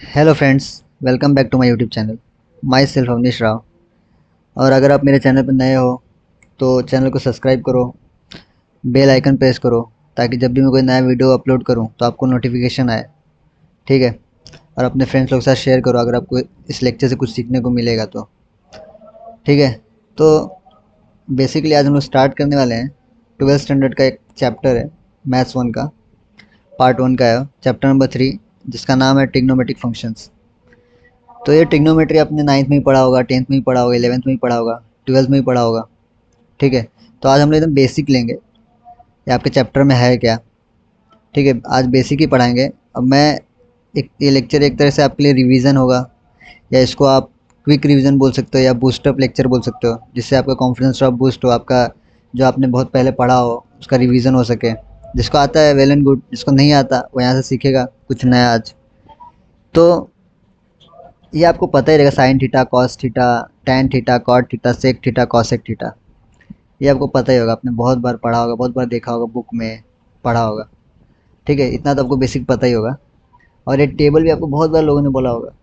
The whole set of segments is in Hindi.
Hello friends, welcome back to my YouTube channel. Myself Avnish Rao. और अगर आप मेरे चैनल पर नए हो तो चैनल को सब्सक्राइब करो, बेल आइकन प्रेस करो ताकि जब भी मैं कोई नया वीडियो अपलोड करूं तो आपको नोटिफिकेशन आए। ठीक है। और अपने फ्रेंड्स लोग के साथ शेयर करो अगर आपको इस लेक्चर से कुछ सीखने को मिलेगा तो। ठीक है। तो बेसिकली आज हम लोग स्टार्ट करने वाले हैं। 12th स्टैंडर्ड का एक चैप्टर है, मैथ्स वन का, पार्ट वन का है, चैप्टर नंबर 3, जिसका नाम है ट्रिग्नोमेट्रिक फंक्शंस। तो ये ट्रिग्नोमेट्री आपने 9th में ही पढ़ा होगा, 10th में ही पढ़ा होगा, 11th में ही पढ़ा होगा, 12th में ही पढ़ा होगा। ठीक है। तो आज हम लोग एकदम बेसिक लेंगे, ये आपके चैप्टर में है क्या। ठीक है, आज बेसिक ही पढ़ाएंगे। अब मैं एक ये लेक्चर एक तरह से आपके लिए रिवीजन होगा, या इसको आप क्विक रिवीजन बोल सकते हो या बूस्टअप लेक्चर बोल सकते हो, जिससे आपका कॉन्फिडेंस ऑफ बूस्ट हो, आपका जो आपने बहुत पहले पढ़ा हो उसका रिवीजन हो सके। जिसको आता है वेल एंड गुड, जिसको नहीं आता वो यहाँ से सीखेगा कुछ नया आज। तो ये आपको पता ही रहेगा, sine theta, cos theta, tan theta, cot theta, sec theta, cosec theta. ये आपको पता ही होगा, आपने बहुत बार पढ़ा होगा, बहुत बार देखा होगा, बुक में पढ़ा होगा। ठीक है, इतना तो आपको बेसिक पता ही होगा। और ये टेबल भी आपको बहुत बार लोगों ने बोला होगा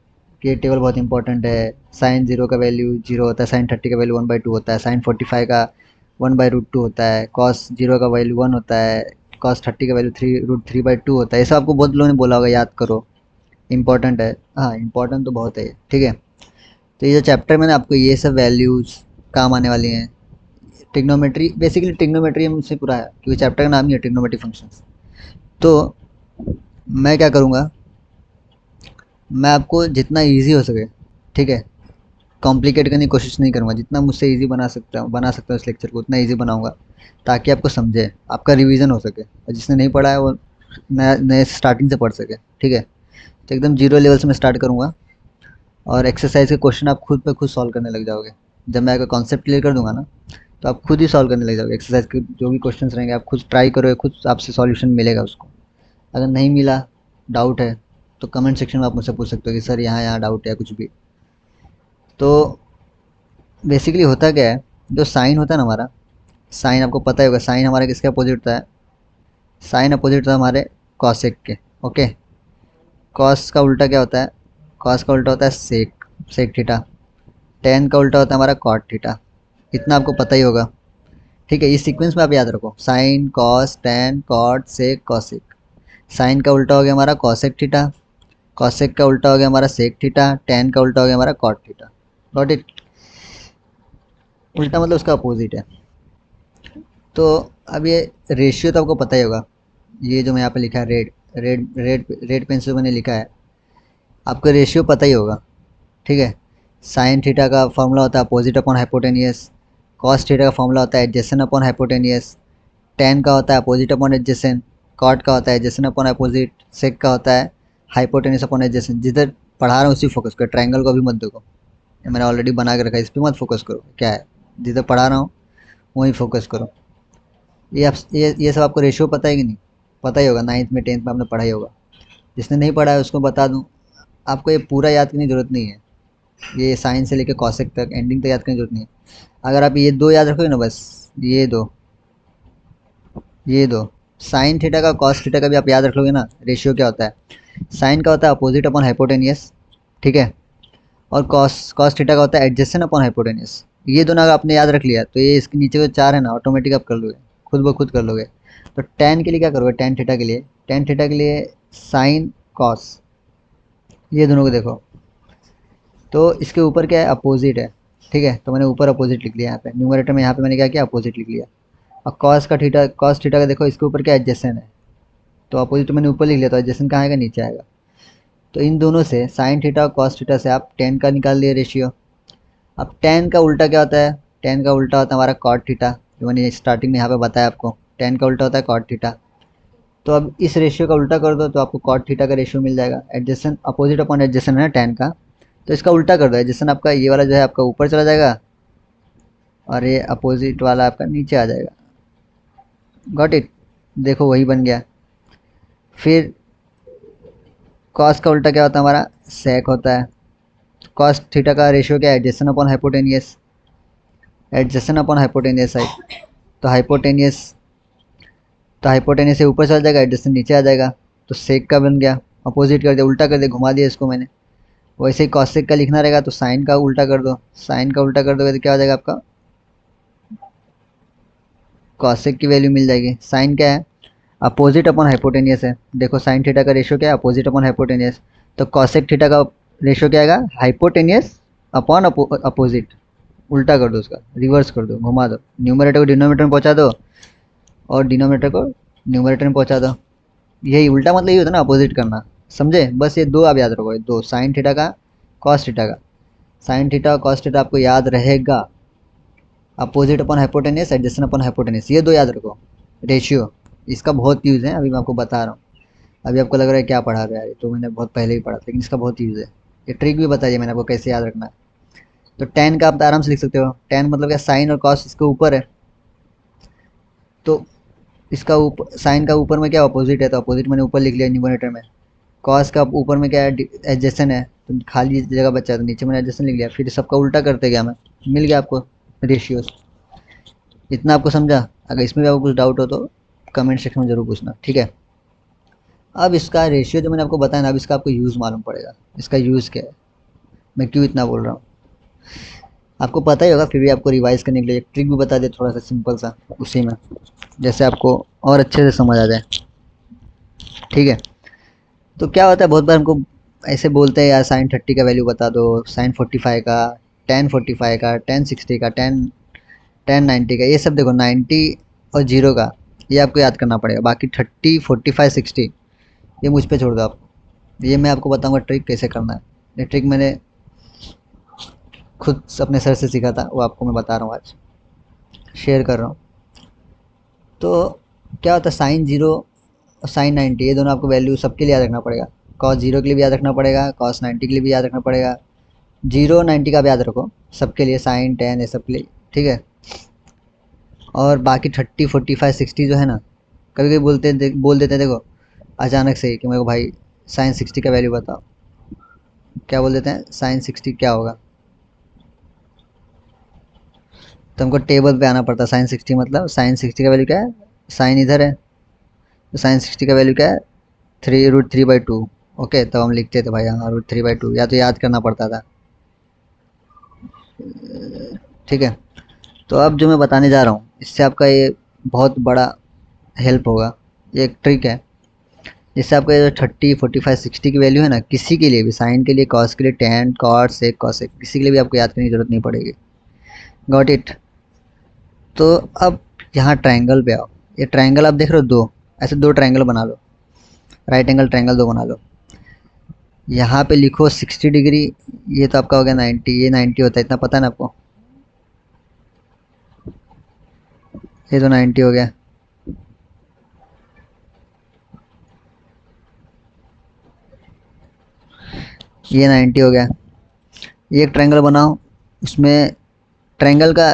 कि ये टेबल बहुत इंपॉर्टेंट है। साइन जीरो का वैल्यू जीरो होता है, साइन 30 का वैल्यू 1/2 होता है, साइन 45 का 1/√2 होता है, कॉस जीरो का वैल्यू 1 होता है, कॉस 30 का वैल्यू 3√3/2 होता है। ये सब आपको बहुत लोगों ने बोला होगा, याद करो, इंपॉर्टेंट है। हाँ, इंपॉर्टेंट तो बहुत है ये। ठीक है। तो ये जो चैप्टर में ना आपको ये सब वैल्यूज़ काम आने वाली हैं। ट्रिग्नोमेट्री, बेसिकली ट्रिग्नोमेट्री हमसे पूरा है क्योंकि चैप्टर का नाम ही है ट्रिग्नोमेट्री फंक्शंस। तो मैं क्या करूँगा, मैं आपको जितना इजी हो सके, ठीक है, कॉम्प्लिकेट करने की कोशिश नहीं करूँगा। जितना मुझसे इजी बना सकता हूँ इस लेक्चर को, उतना इजी बनाऊँगा ताकि आपको समझे, आपका रिवीजन हो सके, और जिसने नहीं पढ़ा है वो नया नए स्टार्टिंग से पढ़ सके। ठीक है। तो एकदम जीरो लेवल से मैं स्टार्ट करूँगा, और एक्सरसाइज के क्वेश्चन आप खुद पे खुद सॉल्व करने लग जाओगे। जब मैं आपका कॉन्सेप्ट क्लियर कर दूंगा ना, तो आप खुद ही सॉल्व करने लग जाओगे। एक्सरसाइज के जो भी क्वेश्चंस रहेंगे आप खुद ट्राई करोगे, खुद आपसे सॉल्यूशन मिलेगा उसको। अगर नहीं मिला, डाउट है, तो कमेंट सेक्शन में आप मुझसे पूछ सकते हो कि सर यहाँ यहाँ डाउट है कुछ भी। तो बेसिकली होता क्या है, जो साइन होता है ना हमारा, साइन आपको पता ही होगा, साइन हमारा किसके अपोजिट होता है। साइन अपोजिट होता है हमारे कॉसेक के। ओके। कॉस का उल्टा क्या होता है, कॉस का उल्टा होता है सेक, सेक थीटा। टेन का उल्टा होता है हमारा कॉट थीटा। इतना आपको पता ही होगा। ठीक है, इस सीक्वेंस में आप याद रखो, साइन, कॉस, टेन, कॉट, सेक, कॉसेक। साइन का उल्टा हो गया हमारा कॉसेक थीटा, कॉसेक का उल्टा हो गया हमारा सेक थीटा, टेन का उल्टा हो गया हमारा कॉट थीटा। Got it. उल्टा मतलब उसका अपोजिट है। तो अब ये रेशियो तो आपको पता ही होगा, ये जो मैं यहाँ पे लिखा है रेड, रेड पेंसिल मैंने लिखा है, आपको रेशियो पता ही होगा। ठीक है। साइन थीटा का फॉर्मूला होता है opposite upon hypotenuse, cos theta का फॉर्मूला होता है एडजेसेंट अपॉन हाइपोटेनियस, टेन का होता है अपोजिट अपॉन एडजेसेंट, कॉट का होता है एडजेसेंट अपॉन अपोजिट, सेक का होता है हाइपोटेनियस अपॉन एडजेसेंट। जिधर पढ़ा रहा हूँ उसी फोकस करो, ट्रायंगल को अभी मत देखो, ये मैंने ऑलरेडी बना के रखा है, इस पर मत फोकस करो क्या है, जिधर पढ़ा रहा हूँ वहीं फोकस करो। ये सब आपको रेशियो पता है कि नहीं, पता ही होगा, 9th में 10th में आपने पढ़ा ही होगा। जिसने नहीं पढ़ा है उसको बता दूँ, आपको ये पूरा याद करने की जरूरत नहीं है, ये साइन से लेकर कॉसेक तक एंडिंग तक याद करने की जरूरत नहीं है। अगर आप ये दो याद रखोगे ना, बस ये दो, ये दो, साइन थीटा का कॉस थीटा का भी आप याद रख लोगे ना, रेशियो क्या होता है, साइन का होता है अपोजिट अपॉन हाइपोटेनियस, ठीक है, और कॉस कॉस थीटा का होता है एडजेसेंट अपॉन हाइपोटेनियस। ये दोनों अगर आपने याद रख लिया तो ये इसके नीचे जो चार है ना, ऑटोमेटिक आप कर लोगे, खुद ब खुद कर लोगे। तो टेन के लिए क्या करोगे, टेन थीटा के लिए, टेन थीटा के लिए साइन कॉस, ये दोनों को देखो, तो इसके ऊपर क्या है, अपोजिट है। ठीक है, तो मैंने ऊपर अपोजिट लिख लिया यहाँ पे, न्यूमरेटर में यहाँ पे मैंने क्या किया, अपोजिट लिख लिया। और कॉस का थीटा, कॉस थीटा का देखो, इसके ऊपर क्या एडजेसेंट है, तो अपोजिट मैंने ऊपर लिख लिया, तो एडजेसेंट कहाँ आएगा, नीचे आएगा। तो इन दोनों से साइन थीटा और कॉस थीटा से आप टेन का निकाल लिए रेशियो। अब टेन का उल्टा क्या होता है, टेन का उल्टा होता है हमारा कॉट थीटा, जो मैंने स्टार्टिंग में यहाँ पे बताया आपको, टेन का उल्टा होता है कॉट थीटा। तो अब इस रेशियो का उल्टा कर दो तो आपको कॉट थीटा का रेशियो मिल जाएगा। एडजेसेंट अपोजिट अपॉन एडजेसेंट है ना टेन का, तो इसका उल्टा कर दो, एडजेसेंट आपका ये वाला जो है आपका ऊपर चला जाएगा, और ये अपोजिट वाला आपका नीचे आ जाएगा। Got it. देखो वही बन गया। फिर कॉस का उल्टा क्या होता है हमारा, सेक होता है। कॉस थीटा का रेशियो क्या है, adjacent upon hypotenuse, adjacent upon hypotenuse side. तो हाइपोटेनियस, तो हाइपोटेनियस से ऊपर चला जाएगा, एडजेसेंट नीचे आ जाएगा, तो सेक का बन गया। अपोजिट कर दिया, उल्टा कर दिया, घुमा दिया इसको मैंने। वैसे ही कॉसेक का लिखना रहेगा तो साइन का उल्टा कर दो, साइन का उल्टा कर दोगे तो क्या हो जाएगा आपका, कॉसेक की वैल्यू मिल जाएगी। साइन क्या है, अपोजिट अपॉन हाइपोटेनियस है। देखो साइन थीटा का रेशियो क्या है, अपोजिट अपॉन हाइपोटेनियस। तो कॉसेक थीटा का रेशियो क्या आएगा, हाइपोटेनियस अपॉन अपोजिट। उल्टा कर दो, उसका रिवर्स कर दो, घुमा दो, न्यूमरेटर को डिनोमिनेटर में पहुंचा दो और डिनोमिनेटर को न्यूमरेटर में पहुंचा दो। यही उल्टा मतलब ये होता है ना, अपोजिट करना। समझे, बस ये दो आप याद रखो, ये दो, साइन थीटा का, कॉस थीटा का। साइन थीटा और कॉस थीटा आपको याद रहेगा। अपोजिट अपन हाइपोटेनियस, एडजेसेंट अपन हाइपोटेनियस, ये दो याद रखो। रेशियो, इसका बहुत यूज़ है, अभी मैं आपको बता रहा हूँ। अभी आपको लग रहा है क्या पढ़ा रहा है यार, ये तो मैंने बहुत पहले ही पढ़ा था, लेकिन इसका बहुत यूज़ है। ये ट्रिक भी बताइए मैंने आपको कैसे याद रखना है। तो टेन का आप आराम से लिख सकते हो। टेन मतलब क्या, साइन और कॉस इसके ऊपर है, तो इसका ऊपर, साइन का ऊपर में क्या अपोजिट है, तो अपोजिट मैंने ऊपर लिख लिया न्यूमरेटर में। कॉस का ऊपर में क्या है, एडजेसेंट है, तो खाली जगह बचा है तो नीचे मैंने एडजेसेंट लिख लिया। फिर सबका उल्टा करते गया मैं, मिल गया आपको रेशियोज। इतना आपको समझा। अगर इसमें भी आपको कुछ डाउट हो तो कमेंट सेक्शन में जरूर पूछना, ठीक है। अब इसका रेशियो जो मैंने आपको बताया ना, अब इसका आपको यूज़ मालूम पड़ेगा। इसका यूज़ क्या है, मैं क्यों इतना बोल रहा हूँ, आपको पता ही होगा, फिर भी आपको रिवाइज करने के लिए एक ट्रिक भी बता दे थोड़ा सा सिंपल सा उसी में, जैसे आपको और अच्छे से समझ आ जाए, ठीक है। तो क्या होता है, बहुत बार हमको ऐसे बोलते हैं यार साइन 30 का वैल्यू बता दो, साइन 45 का, टेन 45 का, टेन 60 का, टेन 90 का। ये सब देखो 90 और जीरो का, ये आपको याद करना पड़ेगा। बाकी 30 45 60 ये मुझ पे छोड़ दो आप। ये मैं आपको बताऊंगा ट्रिक कैसे करना है। ये ट्रिक मैंने खुद अपने सर से सीखा था, वो आपको मैं बता रहा हूँ, आज शेयर कर रहा हूँ। तो क्या होता है, साइन जीरो और साइन 90 ये दोनों आपको वैल्यू सबके लिए याद रखना पड़ेगा। कॉस जीरो के लिए भी याद रखना पड़ेगा, कॉस 90 के लिए भी याद रखना पड़ेगा। जीरो 90 का भी याद रखो सबके लिए, साइन टेन ये सब के लिए, ठीक है। और बाकी 30 45 60 जो है ना, कभी कभी बोल देते हैं देखो अचानक से ही कि मेरे को भाई साइन 60 का वैल्यू बताओ। क्या बोल देते हैं, साइन 60 क्या होगा, तो हमको टेबल पे आना पड़ता है। साइन 60 मतलब, साइन 60 का वैल्यू क्या है, साइन इधर है, तो साइन 60 का वैल्यू क्या है, 3√3/2। ओके, तो हम लिखते थे भाई हाँ √3/2, या तो याद करना पड़ता था, ठीक है। तो अब जो मैं बताने जा रहा हूँ, इससे आपका ये बहुत बड़ा हेल्प होगा। ये एक ट्रिक है, जिससे आपका ये जो 30 45 60 की वैल्यू है ना, किसी के लिए भी, साइन के लिए, कॉस के लिए, टेन कॉट सेक कॉसेक, किसी के लिए भी आपको याद करने की जरूरत नहीं पड़ेगी। Got it. तो अब यहाँ ट्रायंगल पे आओ। ये ट्रायंगल आप देख रहे हो दो, ऐसे दो ट्रायंगल बना लो, राइट एंगल ट्रायंगल दो बना लो। यहाँ पे लिखो 60 डिग्री, ये तो आपका हो गया 90, ये 90 होता है, इतना पता है ना आपको, ये तो 90 हो गया। ये 90 हो गया। ये एक ट्रायंगल बनाओ, उसमें ट्रायंगल का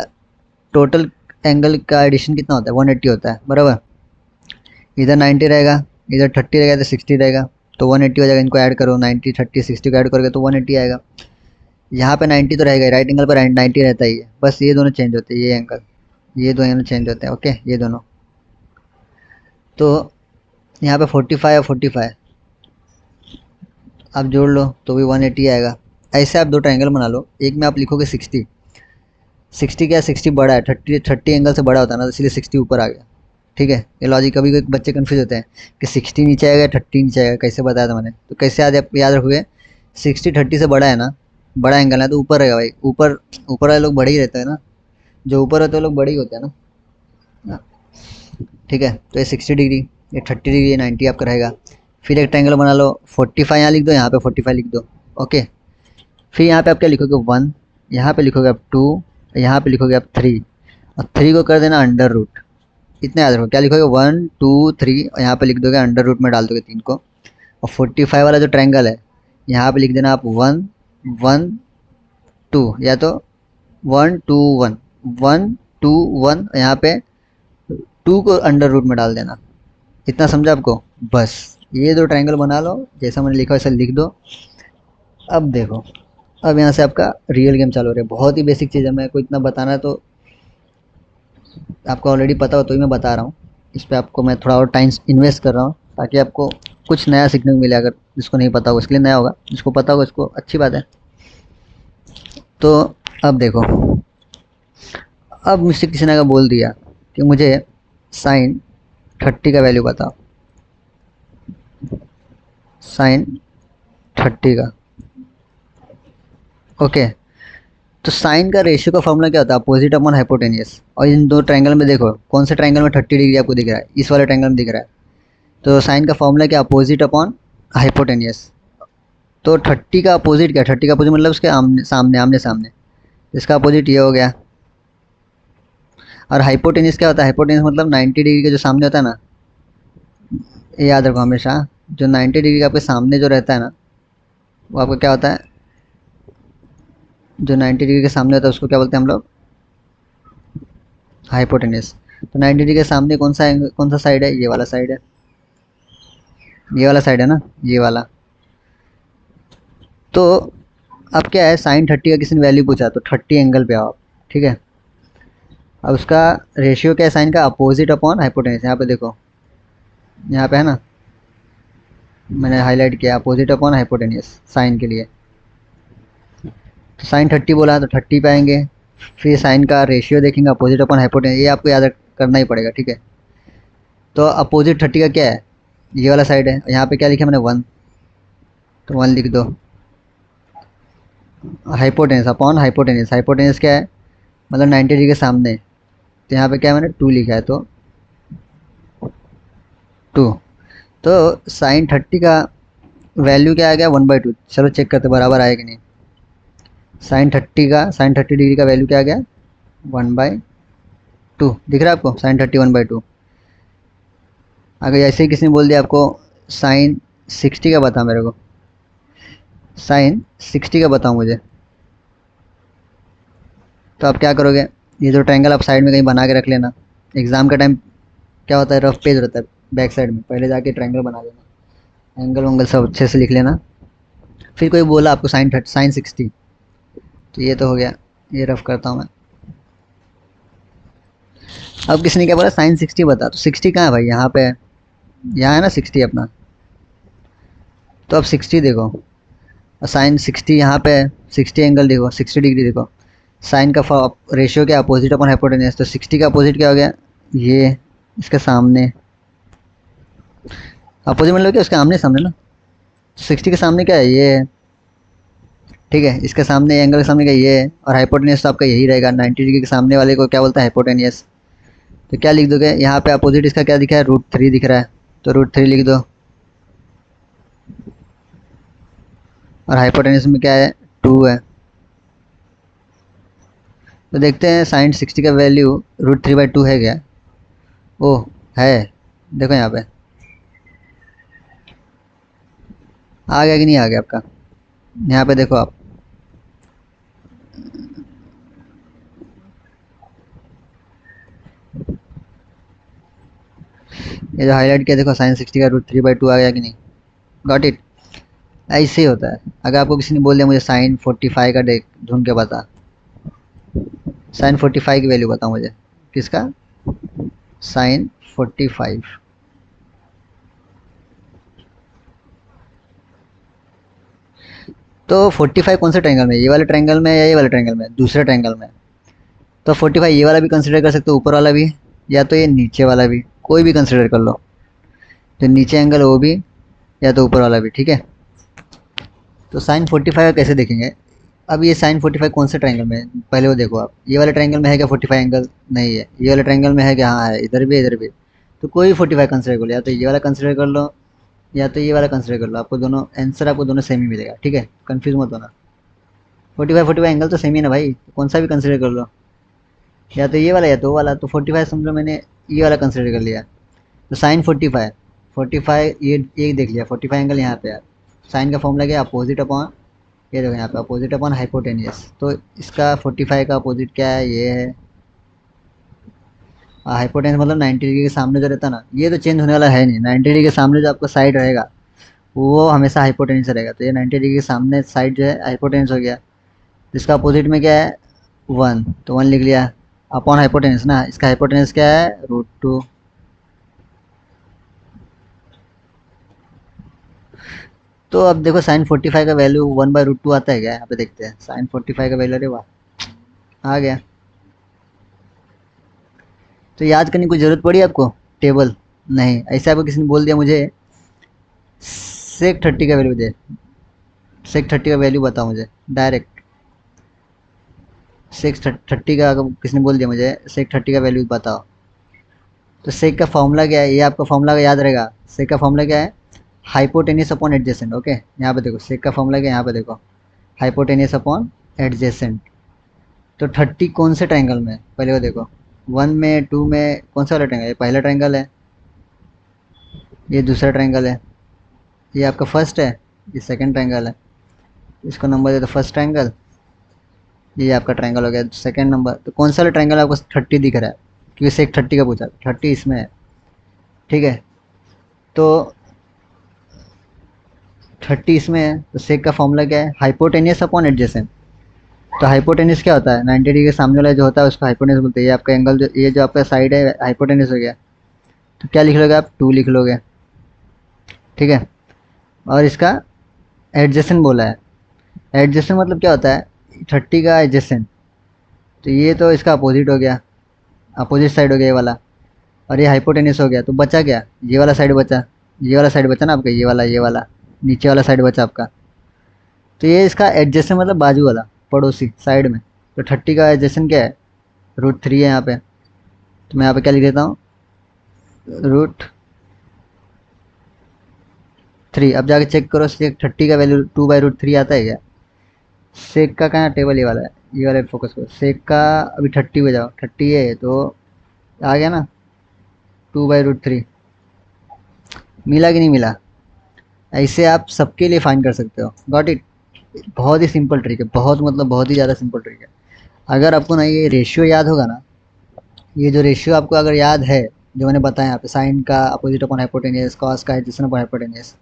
टोटल एंगल का एडिशन कितना होता है, 180 होता है, बराबर। इधर 90 रहेगा, इधर 30 रहेगा, इधर 60 रहेगा, तो 180 हो जाएगा। इनको ऐड करो, 90 30 60 को ऐड करोगे तो 180 आएगा। यहाँ पे 90 तो रहेगा, राइट एंगल पर 90 रहता ही है, बस ये दोनों चेंज होते हैं, ये एंगल, ये दो एंगल चेंज होते हैं, ओके, ये दोनों। तो यहाँ पे 45 और 45 आप जोड़ लो तो भी 180 आएगा। ऐसे आप दो ट्रायंगल बना लो, एक में आप लिखोगे 60, 60 क्या, 60 बड़ा है, 30 एंगल से बड़ा होता है ना, तो इसलिए 60 ऊपर आ गया, ठीक है। ये लॉजिक, कभी कभी बच्चे कंफ्यूज होते हैं कि 60 नीचे आएगा 30 नीचे आएगा, कैसे बताया था मैंने, तो कैसे याद रखोगे, 60 30 से बड़ा है ना, बड़ा एंगल है तो ऊपर रहेगा भाई, ऊपर ऊपर वाले लोग बड़े ही रहते हैं ना, जो ऊपर होते हैं लोग बड़े ही होते हैं ना, ठीक है। तो ये 60 डिग्री, ये 30 डिग्री, ये 90 आपका रहेगा। फिर एक ट्रायंगल बना लो, 45 यहाँ लिख दो, यहाँ पे 45 लिख दो, ओके। फिर यहाँ पे आप क्या लिखोगे, 1, यहाँ पे लिखोगे आप 2, यहाँ पे लिखोगे आप 3, और 3 को कर देना अंडर रूट। इतना याद रखो, क्या लिखोगे, 1 2 3, और यहाँ पे लिख दोगे अंडर रूट में डाल दोगे 3 को। और 45 वाला जो ट्रायंगल है, यहाँ पे लिख देना आप 1 1 2, या तो 1 2 1 1 2 1, यहाँ पे 2 को अंडर रूट में डाल देना। इतना समझा आपको, बस ये दो ट्रायंगल बना लो, जैसा मैंने लिखा वैसा लिख दो। अब देखो, अब यहाँ से आपका रियल गेम चालू हो रहा है। बहुत ही बेसिक चीज़ है, मैं को इतना बताना है तो आपको ऑलरेडी पता हो, तो ही मैं बता रहा हूँ। इस पर आपको मैं थोड़ा और टाइम इन्वेस्ट कर रहा हूँ ताकि आपको कुछ नया सीखने को मिले, अगर जिसको नहीं पता होगा उसके लिए नया होगा, जिसको पता होगा उसको अच्छी बात है। तो अब देखो, अब मुझसे किसी ने अगर बोल दिया कि मुझे साइन 30 का वैल्यू बताओ, साइन 30 का, ओके। तो साइन का रेशियो का फॉर्मूला क्या होता है, अपोजिट अपॉन हाइपोटेनियस। और इन दो ट्रायंगल में देखो, कौन से ट्रायंगल में 30 डिग्री आपको दिख रहा है, इस वाले ट्रायंगल में दिख रहा है। तो साइन का फॉर्मूला क्या, अपोजिट अपॉन हाइपोटेनियस। तो 30 का अपोजिट क्या, 30 का अपोजिट मतलब उसके आमने सामने, इसका अपोजिट ये हो गया। और हाइपोटेनियस क्या होता है, हाइपोटेनियस मतलब 90 डिग्री के जो सामने होता है ना, ये याद रखो हमेशा, जो 90 डिग्री का आपके सामने जो रहता है ना, वो आपका क्या होता है, जो 90 डिग्री के सामने होता है उसको क्या बोलते हैं हम लोग, हाइपोटेनियस। तो 90 डिग्री के सामने कौन सा साइड है, ये वाला साइड है, ये वाला साइड है ना, ये वाला। तो अब क्या है, साइन 30 का किसी ने वैल्यू पूछा तो 30 एंगल पे आओ आप, ठीक है। अब उसका रेशियो क्या है साइन का, अपोजिट अपॉन हाइपोटेनियस। यहाँ पे देखो, यहाँ पे है ना, मैंने हाईलाइट किया अपोजिट अपॉन हाइपोटेनियस साइन के लिए। तो साइन 30 बोला तो 30 पे आएंगे, फिर साइन का रेशियो देखेंगे अपोजिट अपॉन हाइपोटेनियस, ये आपको याद करना ही पड़ेगा, ठीक है। तो अपोजिट 30 का क्या है, ये वाला साइड है, यहाँ पे क्या लिखा मैंने 1, तो 1 लिख दो। हाइपोटेनियस अपॉन हाइपोटेनियस, हाइपोटेनियस क्या है मतलब 90 डिग्री के सामने, तो यहाँ पे क्या है मैंने 2 लिखा है, तो 2। तो साइन 30 का वैल्यू क्या आ गया, 1/2। चलो चेक करते बराबर आया कि नहीं। साइन 30 डिग्री का वैल्यू क्या आ गया, 1/2। दिख रहा है आपको, साइन 30 1/2। अगर ऐसे ही किसी ने बोल दिया आपको साइन 60 का बता मेरे को, साइन 60 का बताओ मुझे, तो आप क्या करोगे, ये जो ट्रायंगल आप साइड में कहीं बना के रख लेना। एग्जाम का टाइम क्या होता है, रफ पेज रहता है बैक साइड में, पहले जाके ट्रायंगल बना लेना, एंगल वंगल सब अच्छे से लिख लेना। फिर कोई बोला आपको साइन 60, तो ये तो हो गया, ये रफ करता हूँ मैं। अब किसी ने क्या बोला साइन 60 बता, तो 60 कहाँ है भाई, यहाँ पे है, यहाँ है ना 60 अपना। तो अब 60 देखो, साइन 60 यहाँ पे है, 60 एंगल देखो, 60 डिग्री देखो। साइन का रेशियो क्या, अपोजिट अपॉन हाइपोटेनियस। तो 60 का अपोजिट क्या हो गया, ये इसके सामने, अपोजिट मतलब क्या, उसके आमने सामने ना। 60 के सामने क्या है, ये है, ठीक है। इसके सामने एंगल के सामने क्या, ये है। और हाइपोटेनियस तो आपका यही रहेगा, 90 डिग्री के सामने वाले को क्या बोलता है, हाइपोटेनियस। तो क्या लिख दोगे, यहाँ पे अपोजिट इसका क्या दिखा है, √3 दिख रहा है, तो √3 लिख दो। और हाइपोटेनियस में क्या है, 2 है। तो देखते हैं साइन 60 का वैल्यू √3/2 है क्या, ओह है, देखो यहाँ पे आ गया कि नहीं आ गया आपका, यहाँ पे देखो आप, ये जो हाईलाइट किया देखो, साइन 60 का √3/2 आ गया कि नहीं, गॉट इट। ऐसे ही होता है, अगर आपको किसी ने बोल दिया मुझे साइन 45 का देख ढूंढ के बता, साइन 45 की वैल्यू बताओ मुझे, किसका, साइन 45। तो 45 कौन से ट्रायंगल में, ये वाले ट्रायंगल में या ये वाले ट्रायंगल में, दूसरे ट्रायंगल में। तो 45 ये वाला भी कंसिडर कर सकते हो, ऊपर वाला भी, या तो ये नीचे वाला भी, कोई भी कंसिडर कर लो। तो नीचे एंगल वो भी, या तो ऊपर वाला भी, ठीक है। तो साइन 45 कैसे देखेंगे, अब ये साइन 45 कौन से ट्रायंगल में है, पहले वो देखो आप, ये वाले ट्रायंगल में है क्या 45 एंगल, नहीं है। ये वाले ट्रायंगल में है क्या, हाँ है, इधर भी इधर भी। तो कोई 45 कंसिडर कर लो, या तो ये वाला कंसिडर कर लो, या तो ये वाला कंसिडर कर लो, आपको दोनों आंसर आपको दोनों सेम ही मिलेगा, ठीक है, कंफ्यूज मत होना। 45 एंगल तो सेम ही ना भाई, कौन सा भी कंसिडर कर लो, या तो ये वाला या तो वो वाला। तो 45 समझो मैंने ये वाला कंसिडर कर लिया, तो साइन 45, 45 ये देख लिया, 45 एंगल यहाँ पे है। साइन का फॉर्मूला क्या है, अपोजिट अपॉन, ये देखो यहाँ पे अपोजिट अपॉन हाइपोटेनियस। तो इसका 45 का अपोजिट क्या है, ये है। हाइपोटेनियस मतलब 90 डिग्री के सामने जो रहता है ना, ये तो चेंज होने वाला है नहीं, 90 डिग्री के सामने जो आपका साइड रहेगा वो हमेशा हाइपोटेनियस रहेगा। तो ये 90 डिग्री के सामने साइड जो है हाइपोटेनियस हो गया। इसका अपोजिट में क्या है, 1, तो 1 लिख लिया। अपॉन हाइपोटेनियस ना, इसका हाइपोटेनियस क्या है, √2। तो अब देखो साइन 45 का वैल्यू 1/√2 आता है क्या? यहाँ पे देखते हैं साइन 45 का वैल्यू, अरे वाह आ गया। तो याद करने की जरूरत पड़ी आपको टेबल? नहीं, ऐसे आपको किसी ने बोल दिया मुझे सेक 30 का वैल्यू दे, सेक 30 का वैल्यू बताओ मुझे डायरेक्ट, सेक 30 का अगर किसी ने बोल दिया मुझे सेक 30 का वैल्यू बताओ, तो सेक का फॉर्मूला क्या है? ये आपका फॉर्मूला याद रहेगा। सेक का फॉर्मूला क्या है? Hypotenuse upon adjacent. ओके, यहाँ पे देखो सेक का फॉर्मूला क्या है, यहाँ पे देखो हाइपोटेनियस अपॉन एडजेसेंट। तो 30 कौन से ट्रायंगल में है? पहले वो देखो 1 में 2 में कौन सा वाला ट्रायंगल? ये पहला ट्रायंगल है, ये दूसरा ट्रायंगल है, ये आपका फर्स्ट है, ये सेकंड ट्रायंगल है। इसको नंबर दे दो फर्स्ट ट्रायंगल, ये आपका ट्रायंगल हो गया सेकंड नंबर। तो कौन सा वाला ट्रायंगल आपको 30 दिख रहा है? क्योंकि सेक 30 का पूछा, 30 इसमें है। ठीक है, तो 30 इसमें है, तो सेक का फॉर्मूला क्या है? Hypotenuse upon adjacent. तो हाइपोटेनियस क्या होता है? 90 डिग्री के सामने वाला जो होता है उसको हाइपोटेनियस बोलते हैं। ये आपका एंगल जो, ये जो आपका साइड है हाइपोटेनियस हो गया। तो क्या लिख लोगे आप? 2 लिख लोगे। ठीक है, और इसका एडजेसेंट बोला है। एडजेसेंट मतलब क्या होता है? 30 का एडजेसेंट, तो ये तो इसका अपोजिट हो गया, अपोजिट साइड हो गया ये वाला, और ये हाइपोटेनियस हो गया। तो बचा क्या? ये वाला साइड बचा, ये वाला साइड बचा ना आपका, ये वाला नीचे वाला साइड बचा आपका। तो ये इसका एडजेसेंट मतलब बाजू वाला, पड़ोसी साइड में। तो 30 का एडजेसेंट क्या है? √3 है यहाँ पे। तो मैं यहाँ पे क्या लिख देता हूँ? √3। अब जाके चेक करो सेक 30 का वैल्यू 2/√3 आता है क्या? सेक का कहाँ टेबल? ये वाला है, ये वाला फोकस करो। सेक का अभी 30 पे जाओ, 30 है तो आ गया ना 2/√3। मिला कि नहीं मिला? ऐसे आप सबके लिए फाइन कर सकते हो। Got it? बहुत ही सिंपल ट्रिक है, बहुत मतलब बहुत ही ज़्यादा सिंपल ट्रिक है। अगर आपको ना ये रेशियो याद होगा ना, ये जो रेशियो आपको अगर याद है जो मैंने बताया यहाँ पे, साइन का अपोजिट अपॉन हाइपोटेनियस, कॉस का एडजेसेंट अपॉन हाइपोटेनियस,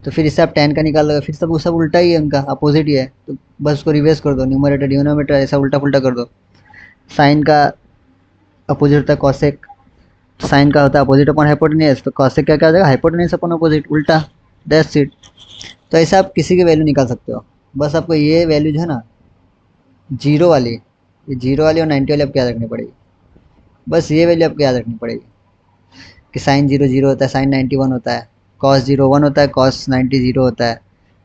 तो फिर इससे आप tan का निकाल लोगे, फिर सब वो सब उल्टा ही है, उनका अपोजिट ही है। तो बस उसको रिवर्स कर दो, न्यूमरेटर डिनोमिनेटर ऐसा उल्टा पुल्टा कर दो। साइन का अपोजिट होता है कॉसेक, साइन का होता है अपोजिट अपॉन हाइपोटेनियस, तो कॉसेक क्या क्या हो जाएगा? हाइपोटेनियस अपॉन अपोजिट, उल्टा। That's it. तो ऐसे आप किसी की वैल्यू निकाल सकते हो। बस आपको ये वैल्यू जो है ना, जीरो वाली, ये जीरो वाली और 90 वाली आपको याद रखनी पड़ेगी। बस ये वैल्यू आपको याद रखनी पड़ेगी कि साइन 0 0 होता है, साइन 90 1 होता है, कॉस 0 1 होता है, कॉस 90 0 होता है,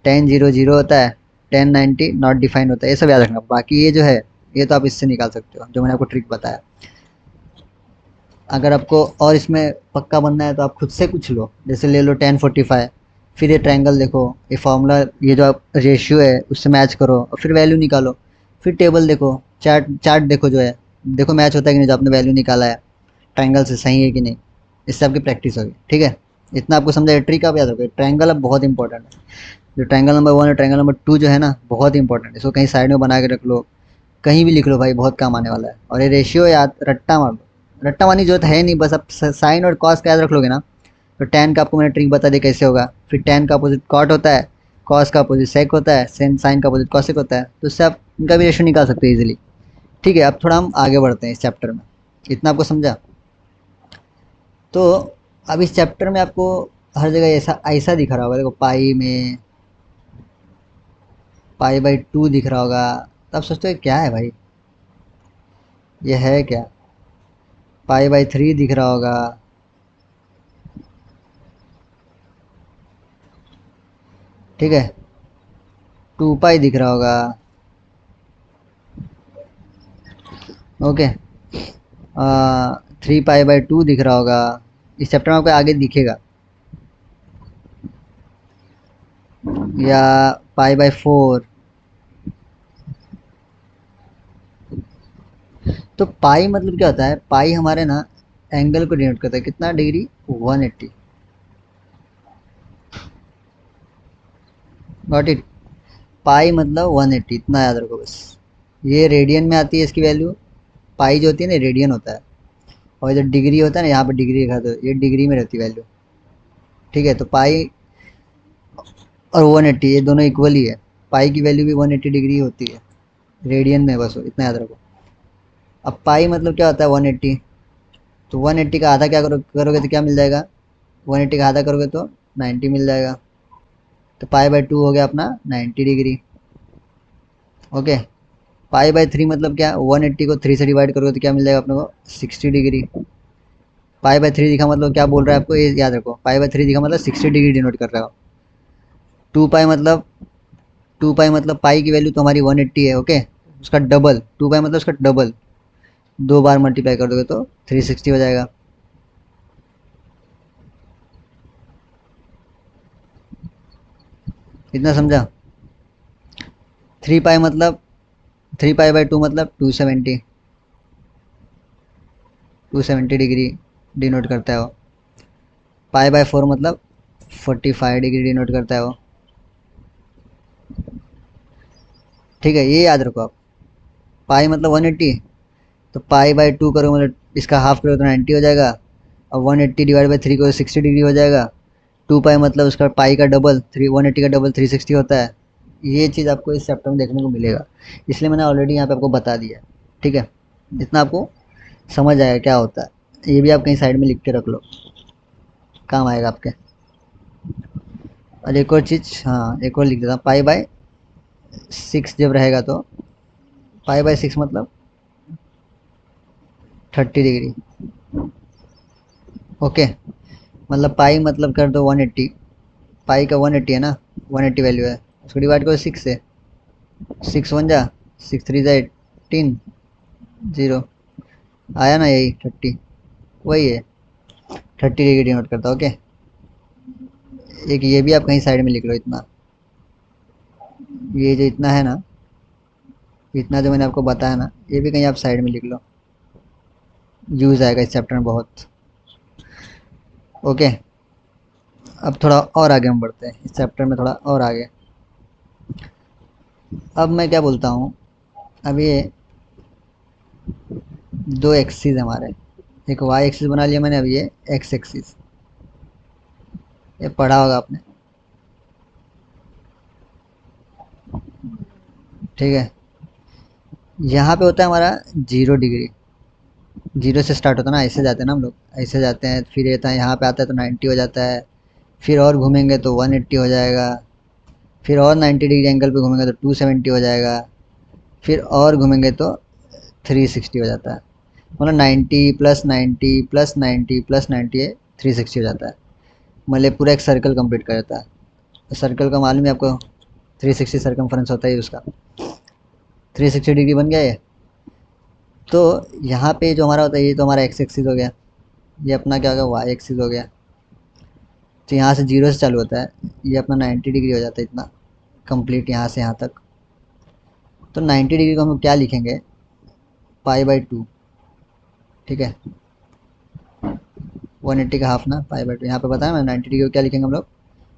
टेन 0 0 होता है, टेन 90 नॉट डिफाइंड होता है। ये सब याद रखना। बाकी ये जो है ये तो आप इससे निकाल सकते हो जो मैंने आपको ट्रिक बताया। अगर आपको और इसमें पक्का बनना है तो आप खुद से कुछ लो, जैसे ले लो tan45, फिर ये ट्रायंगल देखो, ये फार्मूला, ये जो आप रेशियो है उससे मैच करो और फिर वैल्यू निकालो। फिर टेबल देखो, चार्ट चार्ट देखो जो है, देखो मैच होता है कि नहीं जो आपने वैल्यू निकाला है ट्रायंगल से, सही है कि नहीं। इससे आपकी प्रैक्टिस होगी। ठीक है, इतना आपको समझा है। ट्रिक आप याद रखो, ट्रायंगल अब बहुत इंपॉर्टेंट है। जो ट्रायंगल नंबर 1 और ट्रायंगल नंबर 2 जो है ना, बहुत इंपॉर्टेंट है। इसको कहीं साइड में बना के रख लो, कहीं भी लिख लो भाई, बहुत काम आने वाला है। और ये रेशियो याद, रट्टा मार लो, रट्टा मारने की जरूरत है नहीं, बस आप साइन और कॉस का याद रख लोगे ना। तो टैन का आपको मैंने ट्रिक बता दिया कैसे होगा। फिर टैन का अपोजिट कॉट होता है, कॉस का अपोजिट सेक होता है, सेन साइन का अपोजिट कॉसेक होता है। तो उससे आप इनका भी रेशियो निकाल सकते हो इजीली। ठीक है, अब थोड़ा हम आगे बढ़ते हैं इस चैप्टर में। इतना आपको समझा? तो अब इस चैप्टर में आपको हर जगह ऐसा ऐसा दिख रहा होगा, देखो पाई में पाई/2 दिख रहा होगा। तो आप सोचते हो क्या है भाई, ये है क्या? पाई/3 दिख रहा होगा। ठीक है, 2 पाई दिख रहा होगा। ओके, 3 पाई/2 दिख रहा होगा। इस चैप्टर में आपको आगे दिखेगा, या पाई/4। तो पाई मतलब क्या होता है? पाई हमारे ना एंगल को डिनोट करता है, कितना डिग्री? 180। Got it? पाई मतलब 180, इतना याद रखो बस। ये रेडियन में आती है इसकी वैल्यू। पाई जो होती है ना रेडियन होता है, और जो डिग्री होता है ना, यहाँ पर डिग्री लिखा, तो ये डिग्री में रहती है वैल्यू। ठीक है, तो पाई और 180 ये दोनों इक्वल ही है। पाई की वैल्यू भी 180 डिग्री होती है रेडियन में, बस इतना याद रखो। अब पाई मतलब क्या होता है? 180। तो 180 का आधा क्या करोगे तो क्या मिल जाएगा? 180 का आधा करोगे तो 90 मिल जाएगा। तो पाई बाय 2 हो गया अपना 90 डिग्री। ओके, पाई बाय 3 मतलब क्या, 180 को 3 से डिवाइड करोगे तो क्या मिल जाएगा अपने को, 60 डिग्री। पाई बाय 3 दिखा मतलब क्या बोल रहा है आपको, ये याद रखो, पाई बाय 3 दिखा मतलब 60 डिग्री डिनोट कर रहा हो। 2 पाई मतलब पाई की वैल्यू तो हमारी 180 है। ओके, उसका डबल, 2 पाई मतलब उसका डबल, 2 बार मल्टीप्लाई कर दोगे तो 360 हो जाएगा। इतना समझा। 3 पाई बाय 2 मतलब 270 डिग्री डिनोट करता है वो। पाई बाय 4 मतलब 45 डिग्री डिनोट करता है वो। ठीक है, ये याद रखो आप। पाई मतलब 180, तो पाई बाय 2 करो मतलब इसका हाफ करो तो 90 हो जाएगा। और 180 डिवाइड बाई 3 करो 60 डिग्री हो जाएगा। 2 पाई मतलब उसका पाई का डबल, 180 का डबल 360 होता है। ये चीज़ आपको इस चैप्टर में देखने को मिलेगा, इसलिए मैंने ऑलरेडी यहाँ पे आपको बता दिया। ठीक है, जितना आपको समझ आएगा क्या होता है, ये भी आप कहीं साइड में लिख के रख लो, काम आएगा आपके। और एक और चीज़, हाँ एक और लिख देता हूँ, पाई बाय 6 जब रहेगा तो पाई बाय 6 मतलब 30 डिग्री। ओके, मतलब पाई मतलब कर दो 180, पाई का 180 है ना, 180 वैल्यू है, उसको डिवाइड करो 6 से, 6 1 जा, 6 3 जा 18, 0 आया ना, यही 30, वही है 30 डिग्री डिनोट करता है। ओके, एक ये भी आप कहीं साइड में लिख लो, इतना, ये जो इतना है ना, इतना जो मैंने आपको बताया ना, ये भी कहीं आप साइड में लिख लो, यूज़ आएगा इस चैप्टर में बहुत। ओके, अब थोड़ा और आगे हम बढ़ते हैं इस चैप्टर में, थोड़ा और आगे। अब मैं क्या बोलता हूँ, अब ये दो एक्सिस हमारे, एक वाई एक्सिस बना लिया मैंने, अब ये एक्स एक्सिस, ये पढ़ा होगा आपने। ठीक है, यहाँ पे होता है हमारा 0 डिग्री, 0 से स्टार्ट होता है ना, ऐसे जाते हैं ना हम लोग, ऐसे जाते हैं, फिर ये था यहाँ पे आता है तो 90 हो जाता है, फिर और घूमेंगे तो 180 हो जाएगा, फिर और 90 डिग्री एंगल पे घूमेंगे तो 270 हो जाएगा, फिर और घूमेंगे तो 360 हो जाता है। मतलब 90 प्लस 90 प्लस 90 प्लस 90 है, 360 हो जाता है। मतलब पूरा एक सर्कल कंप्लीट कर जाता है। सर्कल का मालूम है आपको, 360 सर्कमफ्रेंस होता है उसका, 360 डिग्री बन गया ये। तो यहाँ पे जो हमारा होता है, ये तो हमारा एक्स एक्सिस हो गया, ये अपना क्या होगा, वाई एक्सिस हो गया। तो यहाँ से 0 से चालू होता है, ये अपना 90 डिग्री हो जाता है इतना, कंप्लीट यहाँ से यहाँ तक। तो 90 डिग्री को हम क्या लिखेंगे, पाई बाय 2। ठीक है, 180 का हाफ ना, पाई बाय 2, यहाँ पे बताया मैं 90 डिग्री को क्या लिखेंगे हम लोग,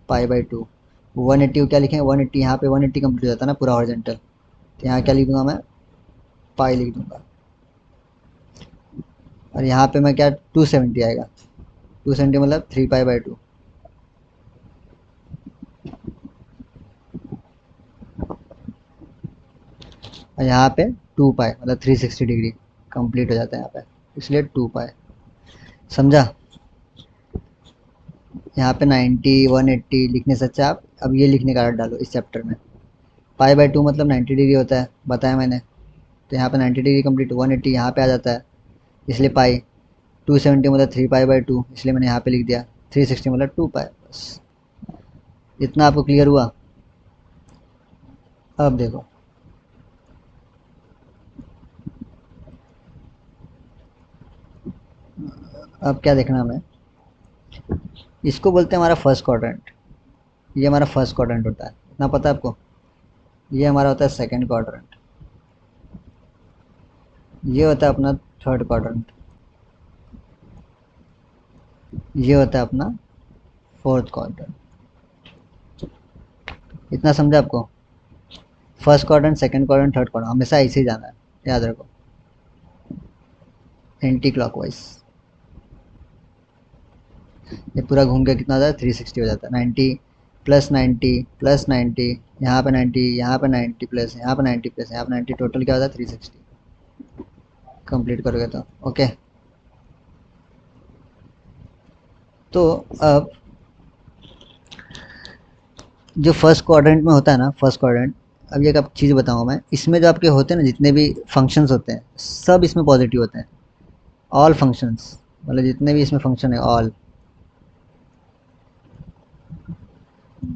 पाई बाय 2। 180 को क्या लिखेंगे, 180, यहाँ पे 180 कंप्लीट हो जाता है ना पूरा हॉरिजॉन्टल, तो यहाँ क्या लिख दूंगा मैं, पाई लिख दूंगा। और यहाँ पे मैं क्या, 270 आएगा, 270 मतलब 3 पाई बाय 2। और यहाँ पे 2 पाई मतलब 360 डिग्री कंप्लीट हो जाता है यहाँ पे, इसलिए 2 पाई। समझा। यहाँ पे 90 180 लिखने से अच्छा आप अब ये लिखने का आदत डालो इस चैप्टर में। पाई बाय 2 मतलब 90 डिग्री होता है, बताया मैंने। तो यहाँ पे 90 डिग्री कंप्लीट, 180 यहाँ पे आ जाता है, इसलिए पाई। 270 मतलब 3 पाई बाय 2, इसलिए मैंने यहाँ पे लिख दिया। 360 मतलब 2 पाई, बस। इतना आपको क्लियर हुआ। अब देखो, अब क्या देखना हमें, इसको बोलते हैं हमारा फर्स्ट क्वाड्रेंट। ये हमारा फर्स्ट क्वाड्रेंट होता है, इतना पता है आपको। ये हमारा होता है सेकंड क्वाड्रेंट, ये होता है अपना थर्ड क्वाड्रेंट, ये होता है अपना फोर्थ क्वाड्रेंट। इतना समझा आपको। First quadrant, second quadrant, third quadrant, हमेशा ऐसे ही जाना है, याद रखो, एंटी क्लॉकवाइज। ये पूरा घूम के कितना होता है, 360 हो जाता है। 90 प्लस 90 प्लस 90, यहाँ पे 90, यहाँ पे 90 प्लस, यहाँ पे 90 प्लस, यहाँ पे 90, टोटल क्या होता है 360। कंप्लीट करोगे तो ओके। तो अब जो फर्स्ट क्वाड्रेंट में होता है ना, फर्स्ट क्वाड्रेंट, अब ये एक आप चीज़ बताऊँ मैं, इसमें जो आपके होते हैं ना जितने भी फंक्शंस होते हैं सब इसमें पॉजिटिव होते हैं। ऑल फंक्शंस, मतलब जितने भी इसमें फंक्शन है ऑल।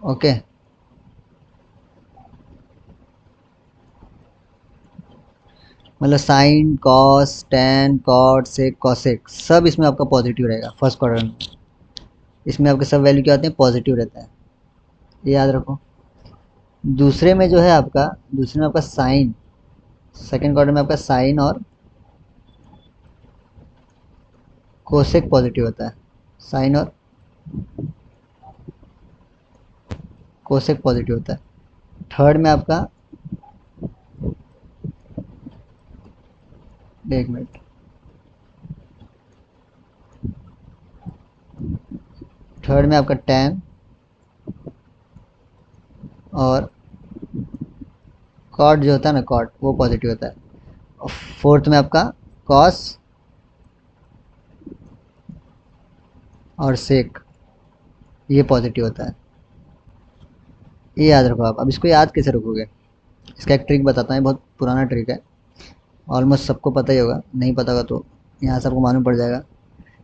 ओके। मतलब साइन, कॉस, टैन, कॉट, सेक, कॉसेक सब इसमें आपका पॉजिटिव रहेगा फर्स्ट क्वाड्रेंट में। इसमें आपके सब वैल्यू क्या आते हैं, पॉजिटिव रहता है, ये याद रखो। दूसरे में जो है आपका, दूसरे में आपका साइन, सेकेंड क्वाड्रेंट में आपका साइन और कोसेक पॉजिटिव होता है। साइन और कोसेक पॉजिटिव होता है। थर्ड में आपका, एक मिनट, थर्ड में आपका टैन और कॉट जो होता है ना, कॉट वो पॉजिटिव होता है। और फोर्थ में आपका कॉस और सेक ये पॉजिटिव होता है। ये याद रखो आप। अब इसको याद कैसे रखोगे, इसका एक ट्रिक बताता हूँ, बहुत पुराना ट्रिक है, ऑलमोस्ट सबको पता ही होगा, नहीं पता होगा तो यहाँ से आपको मालूम पड़ जाएगा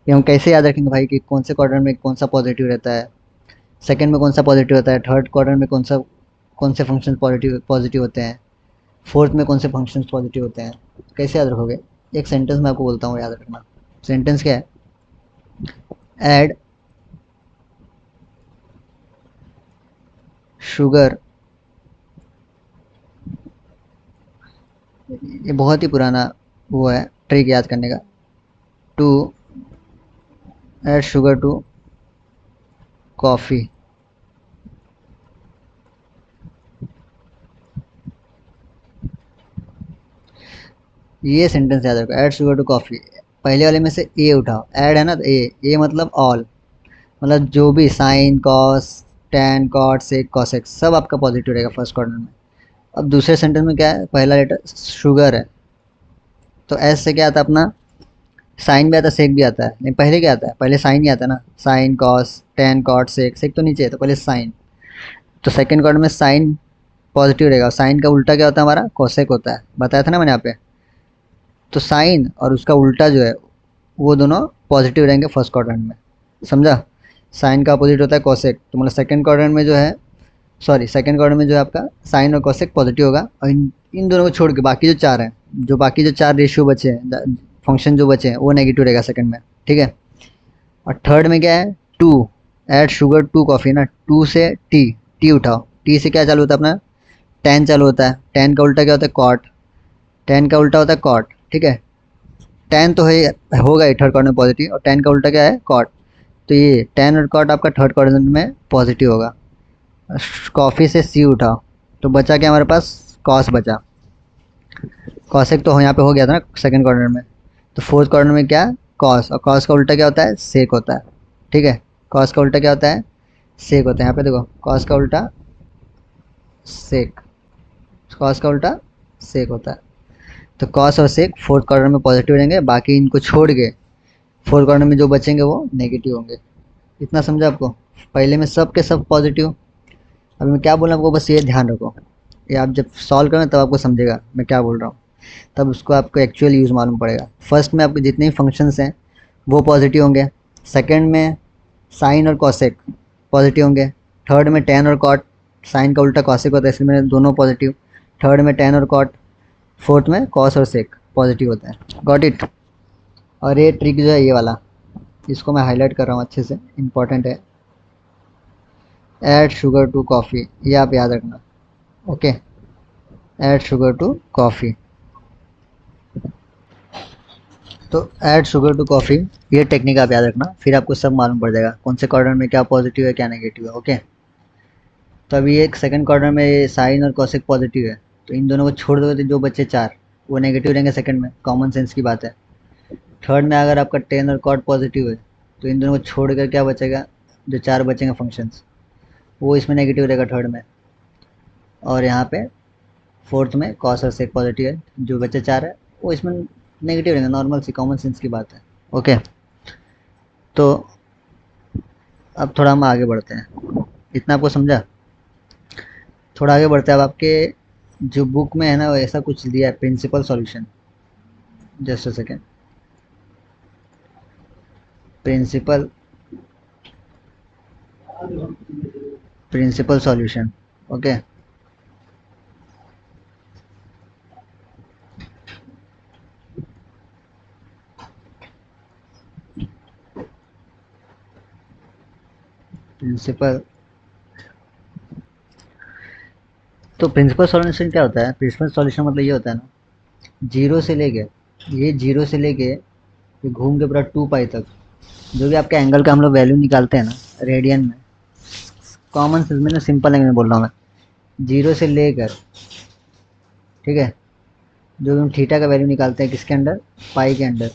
कि हम कैसे याद रखेंगे भाई कि कौन से क्वाड्रेंट में कौन सा पॉजिटिव रहता है, सेकंड में कौन सा पॉजिटिव होता है, थर्ड क्वाड्रेंट में कौन से फंक्शन पॉजिटिव पॉजिटिव होते हैं, फोर्थ में कौन से फंक्शंस पॉजिटिव होते हैं। कैसे याद रखोगे, एक सेंटेंस में आपको बोलता हूँ याद रखना। सेंटेंस क्या है, ऐड शुगर, ये बहुत ही पुराना वो है ट्रिक याद करने का, to add sugar to coffee. ये सेंटेंस याद रखो, ऐड शुगर टू कॉफ़ी। पहले वाले में से ए उठाओ, ऐड है ना तो ए मतलब ऑल, मतलब जो भी साइन, कॉस, टैन, कॉट, सेक, कॉसेक सब आपका पॉजिटिव रहेगा फर्स्ट क्वाड्रेंट में। अब दूसरे सेंटेंस में क्या है, पहला लेटर शुगर है तो एस से क्या आता है अपना, साइन भी आता है सेक भी आता है, नहीं पहले क्या आता है, पहले साइन ही आता है ना, साइन, कॉस, टैन, कॉट, सेक, सेक तो नीचे है तो पहले साइन। तो सेकंड क्वाड्रेंट में साइन पॉजिटिव रहेगा, साइन का उल्टा क्या होता है हमारा, कोसेक होता है, बताया था ना मैंने यहाँ पे। तो साइन और उसका उल्टा जो है वो दोनों पॉजिटिव रहेंगे फर्स्ट क्वाड्रेंट में, समझा। साइन का अपोजिट होता है कोसेक, तो मतलब सेकंड क्वाड्रेंट में जो है, सॉरी सेकंड क्वाड्रेंट में जो है आपका साइन और कोसेक पॉजिटिव होगा, और इन दोनों को छोड़ के बाकी जो चार हैं, जो बाकी जो चार रेशियो बचे हैं, फंक्शन जो बचे हैं वो नेगेटिव रहेगा सेकंड में, ठीक है। और थर्ड में क्या है, to add sugar to coffee ना, टू से टी, टी उठाओ, टी से क्या चालू होता है अपना, टेन चालू होता है, टेन का उल्टा क्या होता है, कॉट, टेन का उल्टा होता है कॉट, ठीक है। टेन तो है, होगा ही थर्ड क्वाड्रेंट में पॉजिटिव, और टेन का उल्टा क्या है, कॉट। तो ये टेन और कॉट आपका थर्ड क्वाड्रेंट में पॉजिटिव होगा। कॉफ़ी से सी उठाओ तो बचा क्या हमारे पास, कॉस बचा। कॉसेक तो यहाँ पे हो गया था ना सेकंड क्वाड्रेंट में, तो फोर्थ क्वाड्रेंट में क्या, कॉस, और कॉस का उल्टा क्या होता है, सेक होता है, ठीक है। कॉस का उल्टा क्या होता है, सेक होता है। यहाँ पे देखो कॉस का उल्टा सेक, कॉस का उल्टा सेक होता है। तो कॉस और सेक फोर्थ क्वाड्रेंट में पॉजिटिव रहेंगे, बाकी इनको छोड़ के फोर्थ क्वाड्रेंट में जो बचेंगे वो नेगेटिव होंगे। इतना समझा आपको, पहले में सब के सब पॉजिटिव। अभी मैं क्या बोल रहा हूँ आपको बस ये ध्यान रखो, ये आप जब सॉल्व करें तब आपको समझेगा मैं क्या बोल रहा हूँ, तब उसको आपको एक्चुअल यूज़ मालूम पड़ेगा। फर्स्ट में आपके जितने भी फंक्शंस हैं वो पॉजिटिव होंगे, सेकंड में साइन और कॉसेक पॉजिटिव होंगे, थर्ड में टेन और कॉट, साइन का उल्टा कॉसेक होता है इसलिए दोनों पॉजिटिव, थर्ड में टेन और कॉट, फोर्थ में कॉस और सेक पॉजिटिव होता है। Got it. और ये ट्रिक जो है ये वाला, इसको मैं हाईलाइट कर रहा हूँ अच्छे से, इम्पॉर्टेंट है, ऐड शुगर टू कॉफ़ी, ये आप याद रखना। Okay, add sugar to coffee. तो ऐड शुगर टू कॉफ़ी, ये टेक्निक आप याद रखना, फिर आपको सब मालूम पड़ जाएगा कौन से क्वाड्रेंट में क्या पॉजिटिव है क्या नेगेटिव है। ओके। तो अभी एक सेकंड क्वाड्रेंट में साइन और कॉसेक पॉजिटिव है, तो इन दोनों को छोड़ दोगे तो जो बच्चे चार वो नेगेटिव रहेंगे सेकंड में, कॉमन सेंस की बात है। थर्ड में अगर आपका टेन और कॉट पॉजिटिव है तो इन दोनों को छोड़ कर क्या बचेगा, जो चार बचेंगे फंक्शंस वो इसमें नेगेटिव रहेगा थर्ड में। और यहाँ पे फोर्थ में कॉस और सेक पॉजिटिव है, जो बच्चे चार है वो इसमें नेगेटिव रहेंगे, नॉर्मल सी कॉमन सेंस की बात है। ओके। तो अब थोड़ा हम आगे बढ़ते हैं, इतना आपको समझा। थोड़ा आगे बढ़ते हैं। अब आपके जो बुक में है ना, वो ऐसा कुछ दिया है, principal solution. Just a second. Principal principal solution. Okay. Principal. तो प्रिंसिपल सॉल्यूशन क्या होता है? प्रिंसिपल सॉल्यूशन मतलब ये होता है ना, जीरो से लेके, ये जीरो से लेके ये घूम के पूरा 2 पाई तक, जो भी आपके एंगल का हम लोग वैल्यू निकालते हैं ना, रेडियन में, कॉमन सेंस में ना, सिंपल लैंग्वेज में बोल रहा हूँ मैं, जीरो से लेकर, ठीक है, जो भी हम थीटा का वैल्यू निकालते हैं किसके अंडर, पाई के अंडर,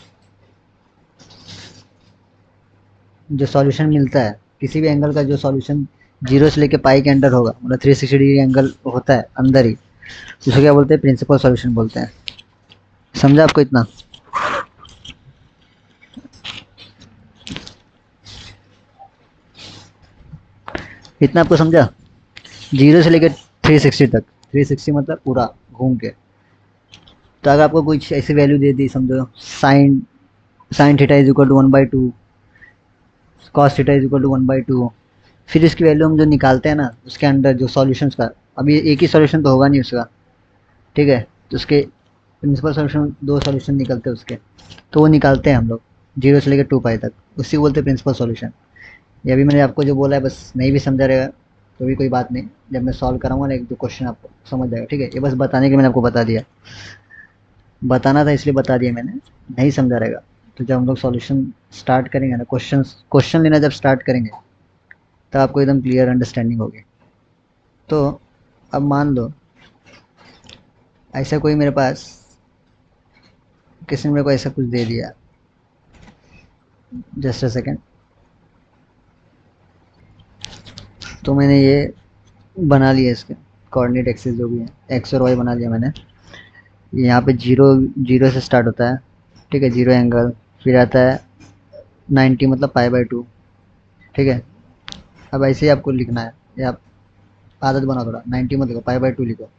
जो सॉल्यूशन मिलता है किसी भी एंगल का, जो सॉल्यूशन जीरो से लेके पाई के अंडर होगा, मतलब 360 डिग्री एंगल होता है अंदर ही, उसको क्या बोलते हैं? प्रिंसिपल सॉल्यूशन बोलते हैं। समझा आपको इतना? इतना आपको समझा? जीरो से लेकर 360 तक, 360 मतलब पूरा घूम के। तो अगर आपको कुछ ऐसी वैल्यू दे दी, समझो sine sine theta is equal to 1/2, cos theta is equal to 1/2, फिर इसकी वैल्यू हम जो निकालते हैं ना, उसके अंदर जो सॉल्यूशंस का, अभी एक ही सॉल्यूशन तो होगा नहीं उसका, ठीक है, तो उसके प्रिंसिपल सॉल्यूशन, 2 सॉल्यूशन निकलते हैं उसके, तो वो निकालते हैं हम लोग जीरो से लेकर 2 पाई तक, उसी को बोलते हैं प्रिंसिपल सॉल्यूशन। ये अभी मैंने आपको जो बोला है, बस नहीं भी समझा रहेगा तो भी कोई बात नहीं, जब मैं सॉल्व कराऊंगा ना 1-2 क्वेश्चन, आपको समझ जाएगा, ठीक है। ये बस बताने के मैंने आपको बता दिया, बताना था इसलिए बता दिया मैंने, नहीं समझा रहेगा तो जब हम लोग सॉल्यूशन स्टार्ट करेंगे ना, क्वेश्चन लेना जब स्टार्ट करेंगे, तब आपको एकदम क्लियर अंडरस्टैंडिंग होगी। तो अब मान लो ऐसा कोई मेरे पास, किसी ने मेरे को ऐसा कुछ दे दिया, जस्ट अ सेकेंड। तो मैंने ये बना लिया, इसके कोऑर्डिनेट एक्सिस जो भी है, एक्स और वाई बना लिया मैंने। यहाँ पे जीरो, जीरो से स्टार्ट होता है, ठीक है, जीरो एंगल, फिर आता है 90 मतलब पाई/2, ठीक है। अब ऐसे ही आपको लिखना है, या आप आदत बनाओ थोड़ा, 90 मत लिखो, पाई/2 लिखो,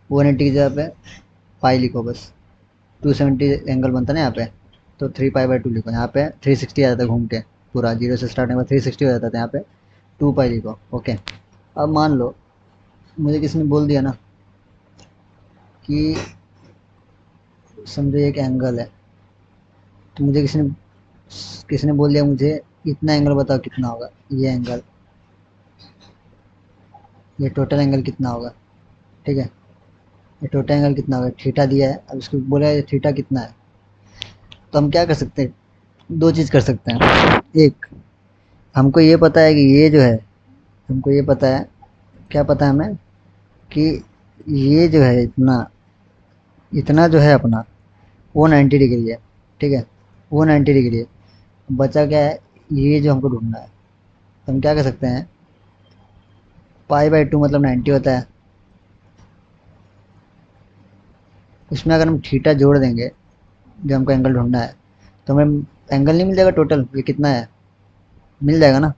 180 की जगह पे पाई लिखो बस, 270 एंगल बनता है ना यहाँ पे, तो 3 पाई/2 लिखो, यहाँ पे 360 आ जाता है घूम के, पूरा जीरो से स्टार्ट होगा 360 हो जाता था, यहाँ पे 2 पाई लिखो। ओके। अब मान लो मुझे किसी ने बोल दिया ना कि समझो एक एंगल है, तो मुझे किसी ने बोल दिया मुझे इतना एंगल बताओ कितना होगा, ये एंगल, ये टोटल एंगल कितना होगा, ठीक है, ये टोटल एंगल कितना होगा, थीटा दिया है, अब इसको बोला है थीटा कितना है, तो हम क्या कर सकते हैं? 2 चीज़ कर सकते हैं। एक, हमको ये पता है कि ये जो है, हमको ये पता है, क्या पता है हमें, कि ये जो है इतना, इतना जो है अपना, वो 90 डिग्री है, ठीक है, वो 90 डिग्री है। बचा क्या है? ये जो हमको ढूंढना है, तो हम क्या कर सकते हैं, पाई/2 मतलब 90 होता है, उसमें अगर हम थीटा जोड़ देंगे, जो हमको एंगल ढूंढना है, तो हमें एंगल नहीं मिल जाएगा टोटल, ये कितना है, मिल जाएगा ना,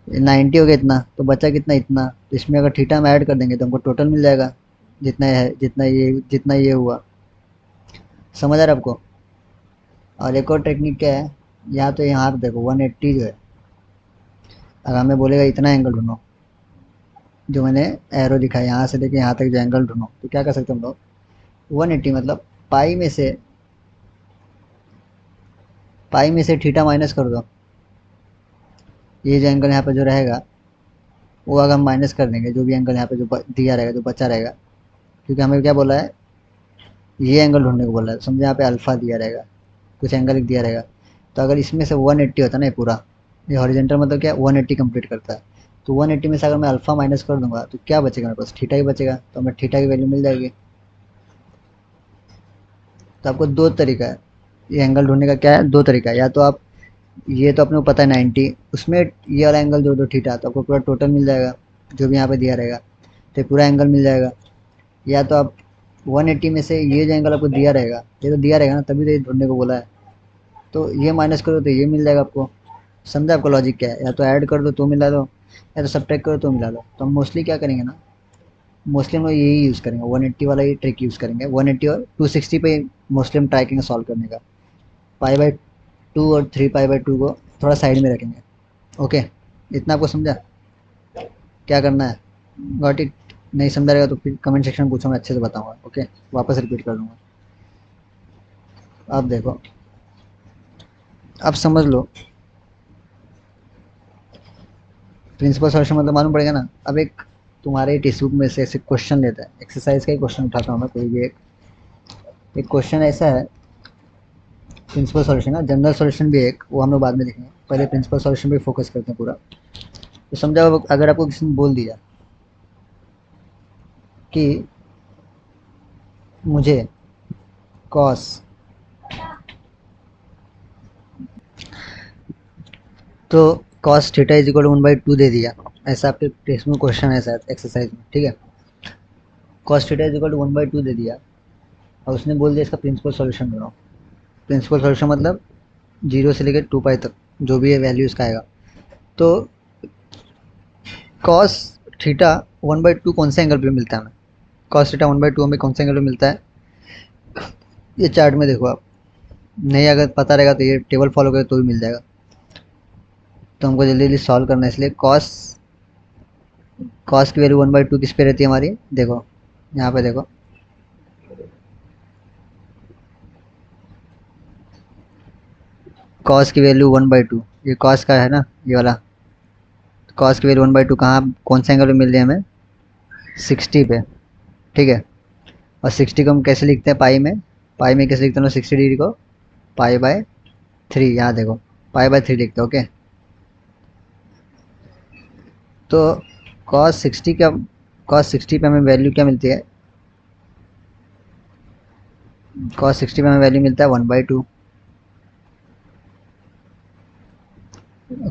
90 हो गया इतना, तो बचा कितना, इतना, तो इसमें अगर थीटा हम ऐड कर देंगे तो हमको टोटल मिल जाएगा, जितना है, जितना ये हुआ। समझ आ रहा है आपको? और एक और टेक्निक क्या है, यहाँ तो यहाँ पे देखो 180 जो है, अगर हमें बोलेगा इतना एंगल ढूंढो, जो मैंने एरो दिखाया यहाँ से लेके यहाँ तक जो एंगल ढूंढो, तो क्या कर सकते हैं हम लोग, 180 मतलब पाई में से थीटा माइनस कर दो, ये जो एंगल यहाँ पे जो रहेगा, वो अगर हम माइनस कर देंगे, जो भी एंगल यहाँ पे जो दिया रहेगा, जो बचा रहेगा, क्योंकि हमें क्या बोला है, ये एंगल ढूंढने को बोला है, समझे, यहाँ पे अल्फा दिया रहेगा, कुछ एंगल दिया रहेगा, तो अगर इसमें से 180 होता है ना ये पूरा, ये हॉरिजेंटल मतलब क्या, 180 कंप्लीट करता है, तो 180 में से अगर मैं अल्फा माइनस कर दूंगा तो क्या बचेगा मेरे पास, थीटा ही बचेगा, तो हमें थीटा की वैल्यू मिल जाएगी। तो आपको 2 तरीका है, ये एंगल ढूंढने का क्या है, 2 तरीका है, या तो आप, ये तो अपने को पता है 90, उसमें ये वाला एंगल जोड़ दो थीटा, तो आपको पूरा टोटल मिल जाएगा, जो भी यहाँ पे दिया रहेगा, तो पूरा एंगल मिल जाएगा। या तो आप 180 में से ये जो एंगल आपको दिया रहेगा, ये तो दिया रहेगा ना, तभी तो ये ढूंढने को बोला है, तो ये माइनस करो तो ये मिल जाएगा आपको। समझा आपको लॉजिक क्या है? या तो ऐड कर दो तो मिला दो, या तो सब्ट्रैक्ट करो तो मिला लो। तो हम मोस्टली क्या करेंगे ना, मोस्टली हम लोग यही यूज़ करेंगे, 180 वाला ही ट्रिक यूज़ करेंगे। 180 और 260 पे मोस्टली हम ट्राई करेंगे सॉल्व करने का। पाई बाई टू और 3 पाई बाई 2 को थोड़ा साइड में रखेंगे। ओके, इतना आपको समझा क्या करना है? Got it? नहीं समझा रहेगा तो फिर कमेंट सेक्शन में पूछो, मैं अच्छे से बताऊंगा। ओके, वापस रिपीट कर दूंगा। अब देखो, अब समझ लो प्रिंसिपल सॉल्यूशन मतलब मालूम पड़ेगा ना। अब एक तुम्हारे टेक्स्ट बुक में से ऐसे क्वेश्चन लेता है, एक्सरसाइज का ही क्वेश्चन उठाता हूँ मैं, कोई भी एक क्वेश्चन ऐसा है। प्रिंसिपल सॉल्यूशन है, जनरल सॉल्यूशन भी है एक, वो हम लोग बाद में देखेंगे, पहले प्रिंसिपल सॉल्यूशन पे फोकस करते हैं पूरा। तो समझा, अगर आपको किसी ने बोल दिया कि मुझे कॉस, तो कॉस थीटा इज इक्वल 1/2 दे दिया, ऐसा आपके टेक्स्ट में क्वेश्चन है शायद एक्सरसाइज में, ठीक है। Cos theta is equal to 1/2 दे दिया और उसने बोल दिया इसका प्रिंसिपल सॉल्यूशन बनाओ। प्रिंसिपल सॉल्यूशन मतलब 0 से लेकर 2 पाई तक जो भी है वैल्यू इसका आएगा। तो कॉस थीटा 1/2 कौन से एंगल पे मिलता है हमें? कॉस थीटा 1/2 हमें कौन से एंगल पे मिलता है? ये चार्ट में देखो आप, नहीं अगर पता रहेगा तो ये टेबल फॉलो करें तो भी मिल जाएगा। तो हमको जल्दी जल्दी सॉल्व करना है, इसलिए कॉस, कॉस की वैल्यू 1/2 किस पे रहती है हमारी? देखो यहाँ पे देखो, कॉस की वैल्यू 1/2, ये कॉस का है ना ये वाला। कॉस की वैल्यू 1/2 कहाँ, कौन से एंगल पे मिल रही है हमें? 60 पे, ठीक है। और 60 को हम कैसे लिखते हैं? पाई में, पाई में कैसे लिखते हैं 60 डिग्री को? पाई/3, यहाँ देखो पाई/3 लिखते हैं। ओके, तो cos 60 का, cos 60 पे हमें वैल्यू क्या मिलती है? cos 60 पे हमें वैल्यू मिलता है 1/2।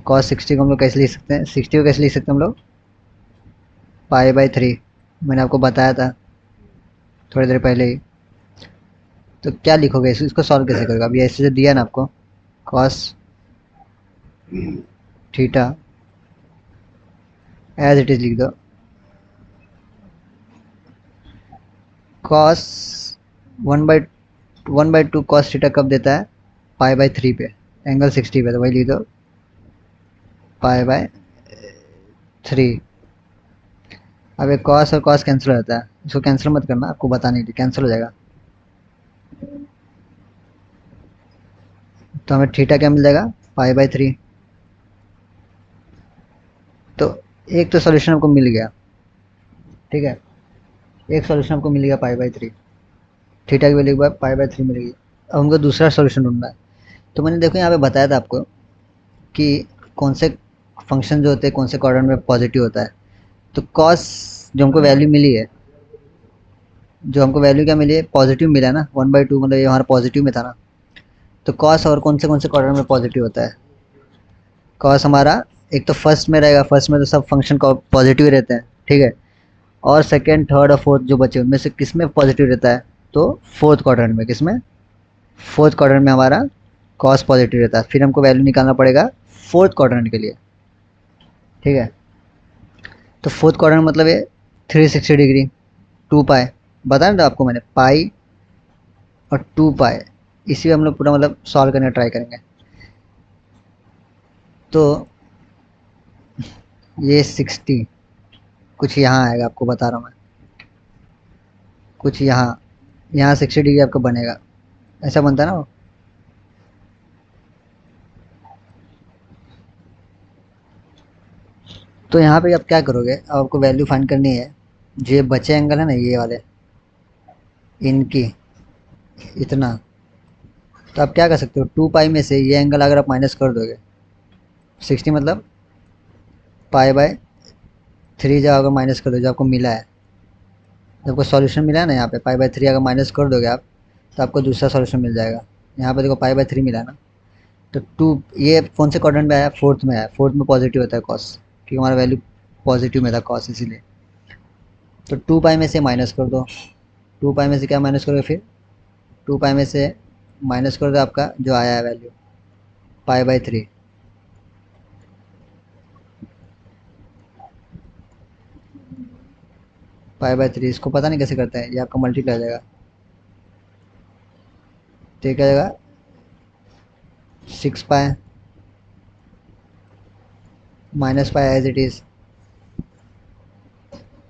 cos 60 को हम लोग कैसे लिख सकते हैं? 60 को कैसे लिख सकते हैं हम लोग? पाई/3, मैंने आपको बताया था थोड़ी देर पहले ही। तो क्या लिखोगे इसको सॉल्व कैसे करोगे? अभी ऐसे जो दिया ना आपको, cos theta as it is लिख दो। cos 1/2 cos थीटा कब देता है? पाई/3 पे, एंगल 60 पे, तो वही लिख दो पाई/3। अब एक कॉस और कॉस कैंसिल हो जाता है, इसको कैंसिल मत करना, आपको बताने के लिए कैंसिल हो जाएगा। तो हमें थीटा क्या मिल जाएगा? पाई/3। तो एक तो सॉल्यूशन आपको मिल गया, ठीक है, एक सॉल्यूशन आपको मिल गया पाई/3, थीटा की वैल्यू पाई/3 मिल गई। अब हमको दूसरा सॉल्यूशन ढूंढना है। तो मैंने देखो यहाँ पे बताया था आपको कि कौन से फंक्शन जो होते हैं कौन से क्वाड्रेंट में पॉजिटिव होता है। तो कॉस जो हमको वैल्यू मिली है, जो हमको वैल्यू क्या मिली है? पॉजिटिव मिला है ना, 1/2 मतलब ये हमारा पॉजिटिव में था ना। तो कॉस और कौन से क्वाड्रेंट में पॉजिटिव होता है? कॉस हमारा एक तो फर्स्ट में रहेगा, फर्स्ट में तो सब फंक्शन पॉजिटिव रहते हैं, ठीक है। और सेकंड, थर्ड और फोर्थ जो बचे उनमें से किस में पॉजिटिव रहता है? तो फोर्थ क्वाड्रेंट में। किस में? फोर्थ क्वाड्रेंट में हमारा कॉस पॉजिटिव रहता है। फिर हमको वैल्यू निकालना पड़ेगा फोर्थ क्वाड्रेंट के लिए, ठीक है। तो फोर्थ क्वाड्रेंट मतलब ये 360 डिग्री, 2 पाई, बताया ना आपको मैंने, पाई और 2 पाई। इसी में हम लोग पूरा मतलब सॉल्व करने का ट्राई करेंगे। तो ये 60 कुछ यहाँ आएगा, आपको बता रहा हूँ मैं, कुछ यहाँ, यहाँ 60 डिग्री आपका बनेगा, ऐसा बनता है ना वो। तो यहाँ पे आप क्या करोगे, अब आपको वैल्यू फाइंड करनी है। जो ये बचे एंगल है ना ये वाले, इनकी इतना, तो आप क्या कर सकते हो, 2 पाई में से ये एंगल अगर आप माइनस कर दोगे, 60 मतलब पाई/3 जब अगर माइनस कर दो जो आपको मिला है, जब आपको सॉल्यूशन मिला है ना यहाँ पे पाई/3 अगर माइनस कर दोगे आप, तो आपको दूसरा सॉल्यूशन मिल जाएगा। यहाँ पे देखो पाई/3 मिला है ना। तो ये कौन से क्वाड्रेंट में आया? फोर्थ में आया। फोर्थ में पॉजिटिव होता है कॉस, क्योंकि हमारा वैल्यू पॉजिटिव में था कॉस, इसीलिए। तो 2 पाई में से माइनस कर दो, 2 पाई में से क्या माइनस करोगे फिर? 2 पाई में से माइनस कर दो आपका जो आया है वैल्यू पाई/3। पाई/3, इसको पता नहीं कैसे करते हैं, ये आपका मल्टीप्लाई हो जाएगा। तो ये क्या हो जाएगा 6 pi minus pi as it is,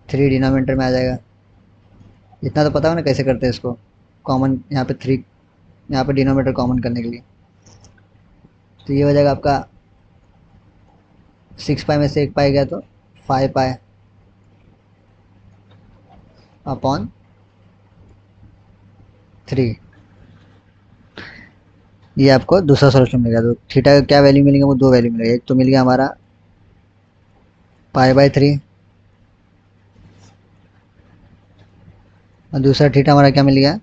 3 denominator में आ जाएगा। इतना तो पता हो ना कैसे करते हैं इसको, कॉमन यहाँ पे 3, यहाँ पे डिनोमिनेटर कॉमन करने के लिए। तो ये हो जाएगा आपका 6 पाई में से 1 पाई गया तो 5 पाई अपॉन 3। ये आपको दूसरा सॉल्यूशन मिलेगा। तो थीटा का क्या वैल्यू मिलेगा, वो दो वैल्यू मिलेगा। एक तो मिल गया हमारा पाई/3 और दूसरा थीटा हमारा क्या मिल गया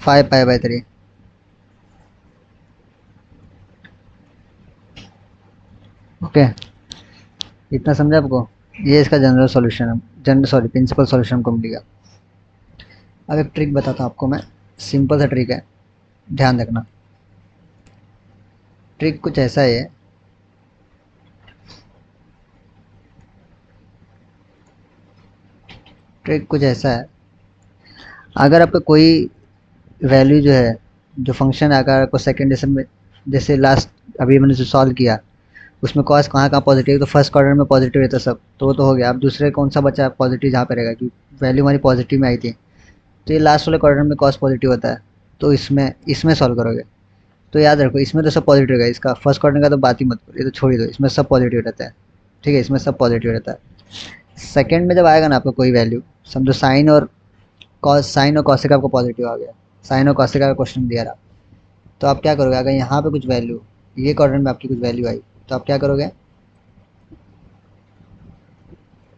5 पाई/3। ओके, इतना समझा आपको। ये इसका जनरल सॉल्यूशन है, प्रिंसिपल सॉल्यूशन हमको मिल गया। अब एक ट्रिक बताता हूँ आपको मैं, सिंपल सा ट्रिक है, ध्यान रखना। ट्रिक कुछ ऐसा है, ट्रिक कुछ ऐसा है, अगर आपका कोई वैल्यू जो है, जो फंक्शन है, अगर आपको सेकेंड डिजिशन में, जैसे लास्ट अभी मैंने जो सॉल्व किया उसमें कॉस कहाँ कहाँ पॉजिटिव है, तो फर्स्ट क्वाड्रेंट में पॉजिटिव रहता सब, तो वो तो हो गया। अब दूसरे कौन सा बचा पॉजिटिव जहाँ पे रहेगा, कि वैल्यू हमारी पॉजिटिव में आई थी, तो ये लास्ट वाले क्वाड्रेंट में कॉस पॉजिटिव होता है। तो इसमें इसमें सॉल्व करोगे तो याद रखो, इसमें तो सब पॉजिटिव रहेगा। इसका फर्स्ट क्वाड्रेंट का तो बात ही मत करो, ये तो छोड़ ही दो, इसमें सब पॉजिटिव रहता है। ठीक है, इसमें सब पॉजिटिव रहता है। सेकेंड में जब आएगा ना आपको कोई वैल्यू, समझो साइन और कॉस का आपको पॉजिटिव आ गया, साइन और कॉस का क्वेश्चन दिया रहा, तो आप क्या करोगे, अगर यहाँ पे कुछ वैल्यू, ये क्वाड्रेंट में आपकी कुछ वैल्यू आई, तो आप क्या करोगे,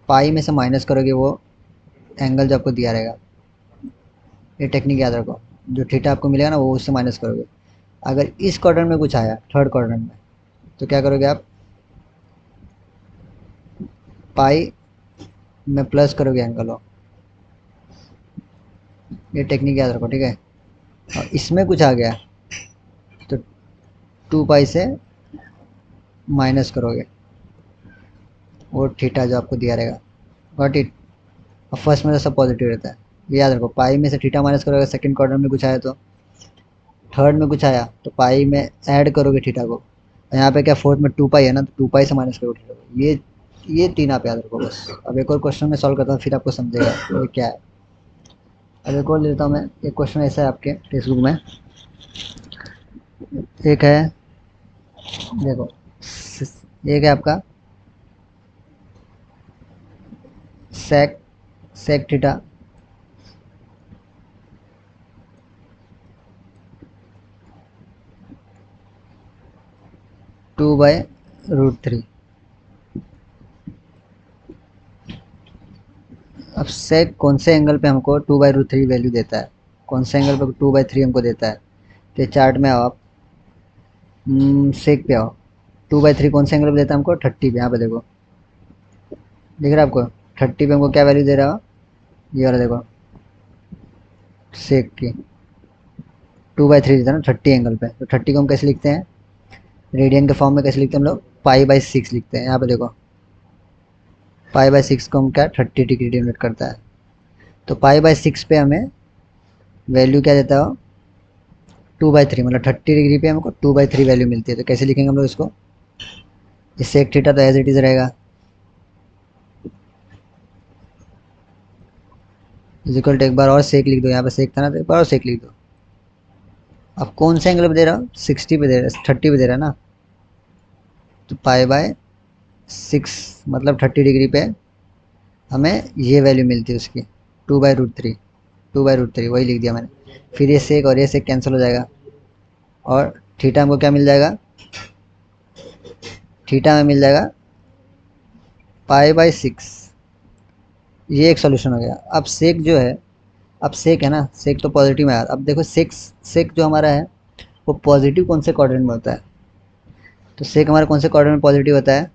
पाई में से माइनस करोगे वो एंगल जो आपको दिया रहेगा। ये टेक्निक याद रखो, जो थीटा आपको मिलेगा ना वो उससे माइनस करोगे। अगर इस क्वाड्रेंट में कुछ आया, थर्ड क्वाड्रेंट में, तो क्या करोगे आप, पाई में प्लस करोगे एंगल हो। ये टेक्निक याद रखो, ठीक है। और इसमें कुछ आ गया तो 2 पाई से माइनस करोगे वो थीटा जो आपको दिया रहेगा। Got it. और फर्स्ट में तो सब पॉजिटिव रहता है, ये याद रखो। पाई में से थीटा माइनस करोगे, सेकंड क्वाड्रेंट में कुछ आया तो, थर्ड में कुछ आया तो पाई में ऐड करोगे थीटा को। और यहाँ पे क्या फोर्थ में 2 पाई है ना, तो 2 पाई से माइनस करोगे थीटा को। ये तीन आप याद रखो बस। अब एक और क्वेश्चन में सॉल्व करता हूँ, फिर आपको समझेगा ये क्या है। अब एक और लेता हूँ मैं, एक क्वेश्चन ऐसा है आपके टेक्स्ट बुक में, एक है, देखो, एक है आपका सेक सेक थीटा (2/√3). अब सेक कौन से एंगल पे हमको 2/√3 वैल्यू देता है, कौन से एंगल पे 2/3 हमको देता है। तो चार्ट में आओ आप, सेक पे आओ, 2/3 कौन से एंगल पे देता है हमको, 30 पे। यहाँ पे देखो, दिख रहा है आपको, 30 पे हमको क्या वैल्यू दे रहा हो, ये वाला देखो, सेक की 2/3 देता है ना 30 एंगल पे। तो 30 को हम कैसे लिखते हैं, रेडियन के फॉर्म में कैसे लिखते हैं हम लोग, पाई/6 लिखते हैं। यहाँ पे देखो, पाई/6 को हम क्या 30 डिग्री डिनोट करता है। तो पाई/6 पे हमें वैल्यू क्या देता हो, 2/3, मतलब 30 डिग्री पे हमको 2/3 वैल्यू मिलती है। तो कैसे लिखेंगे हम लोग इसको, इस सेक थीटा तो एज इट इज रहेगा, इजिकल टू एक बार और सेक लिख दो, यहाँ पे सेक था ना तो एक बार और सेक लिख दो। अब कौन से एंगल पे दे रहा हो, 60 पे दे रहा है, 30 पे दे रहा है ना, तो पाई/6 मतलब 30 डिग्री पे हमें ये वैल्यू मिलती है उसकी, 2/√3, 2/√3 वही लिख दिया मैंने। फिर ये सेक और ये सेक कैंसिल हो जाएगा, और थीटा हमको क्या मिल जाएगा, थीटा में मिल जाएगा पाई/6। ये एक सोल्यूशन हो गया। अब सेक जो है, अब सेक है ना, सेक तो पॉजिटिव में आया। अब देखो सेक, सेक जो हमारा है वो पॉजिटिव कौन से क्वाड्रेंट में होता है, तो सेक हमारा कौन से क्वाड्रेंट में पॉजिटिव होता है,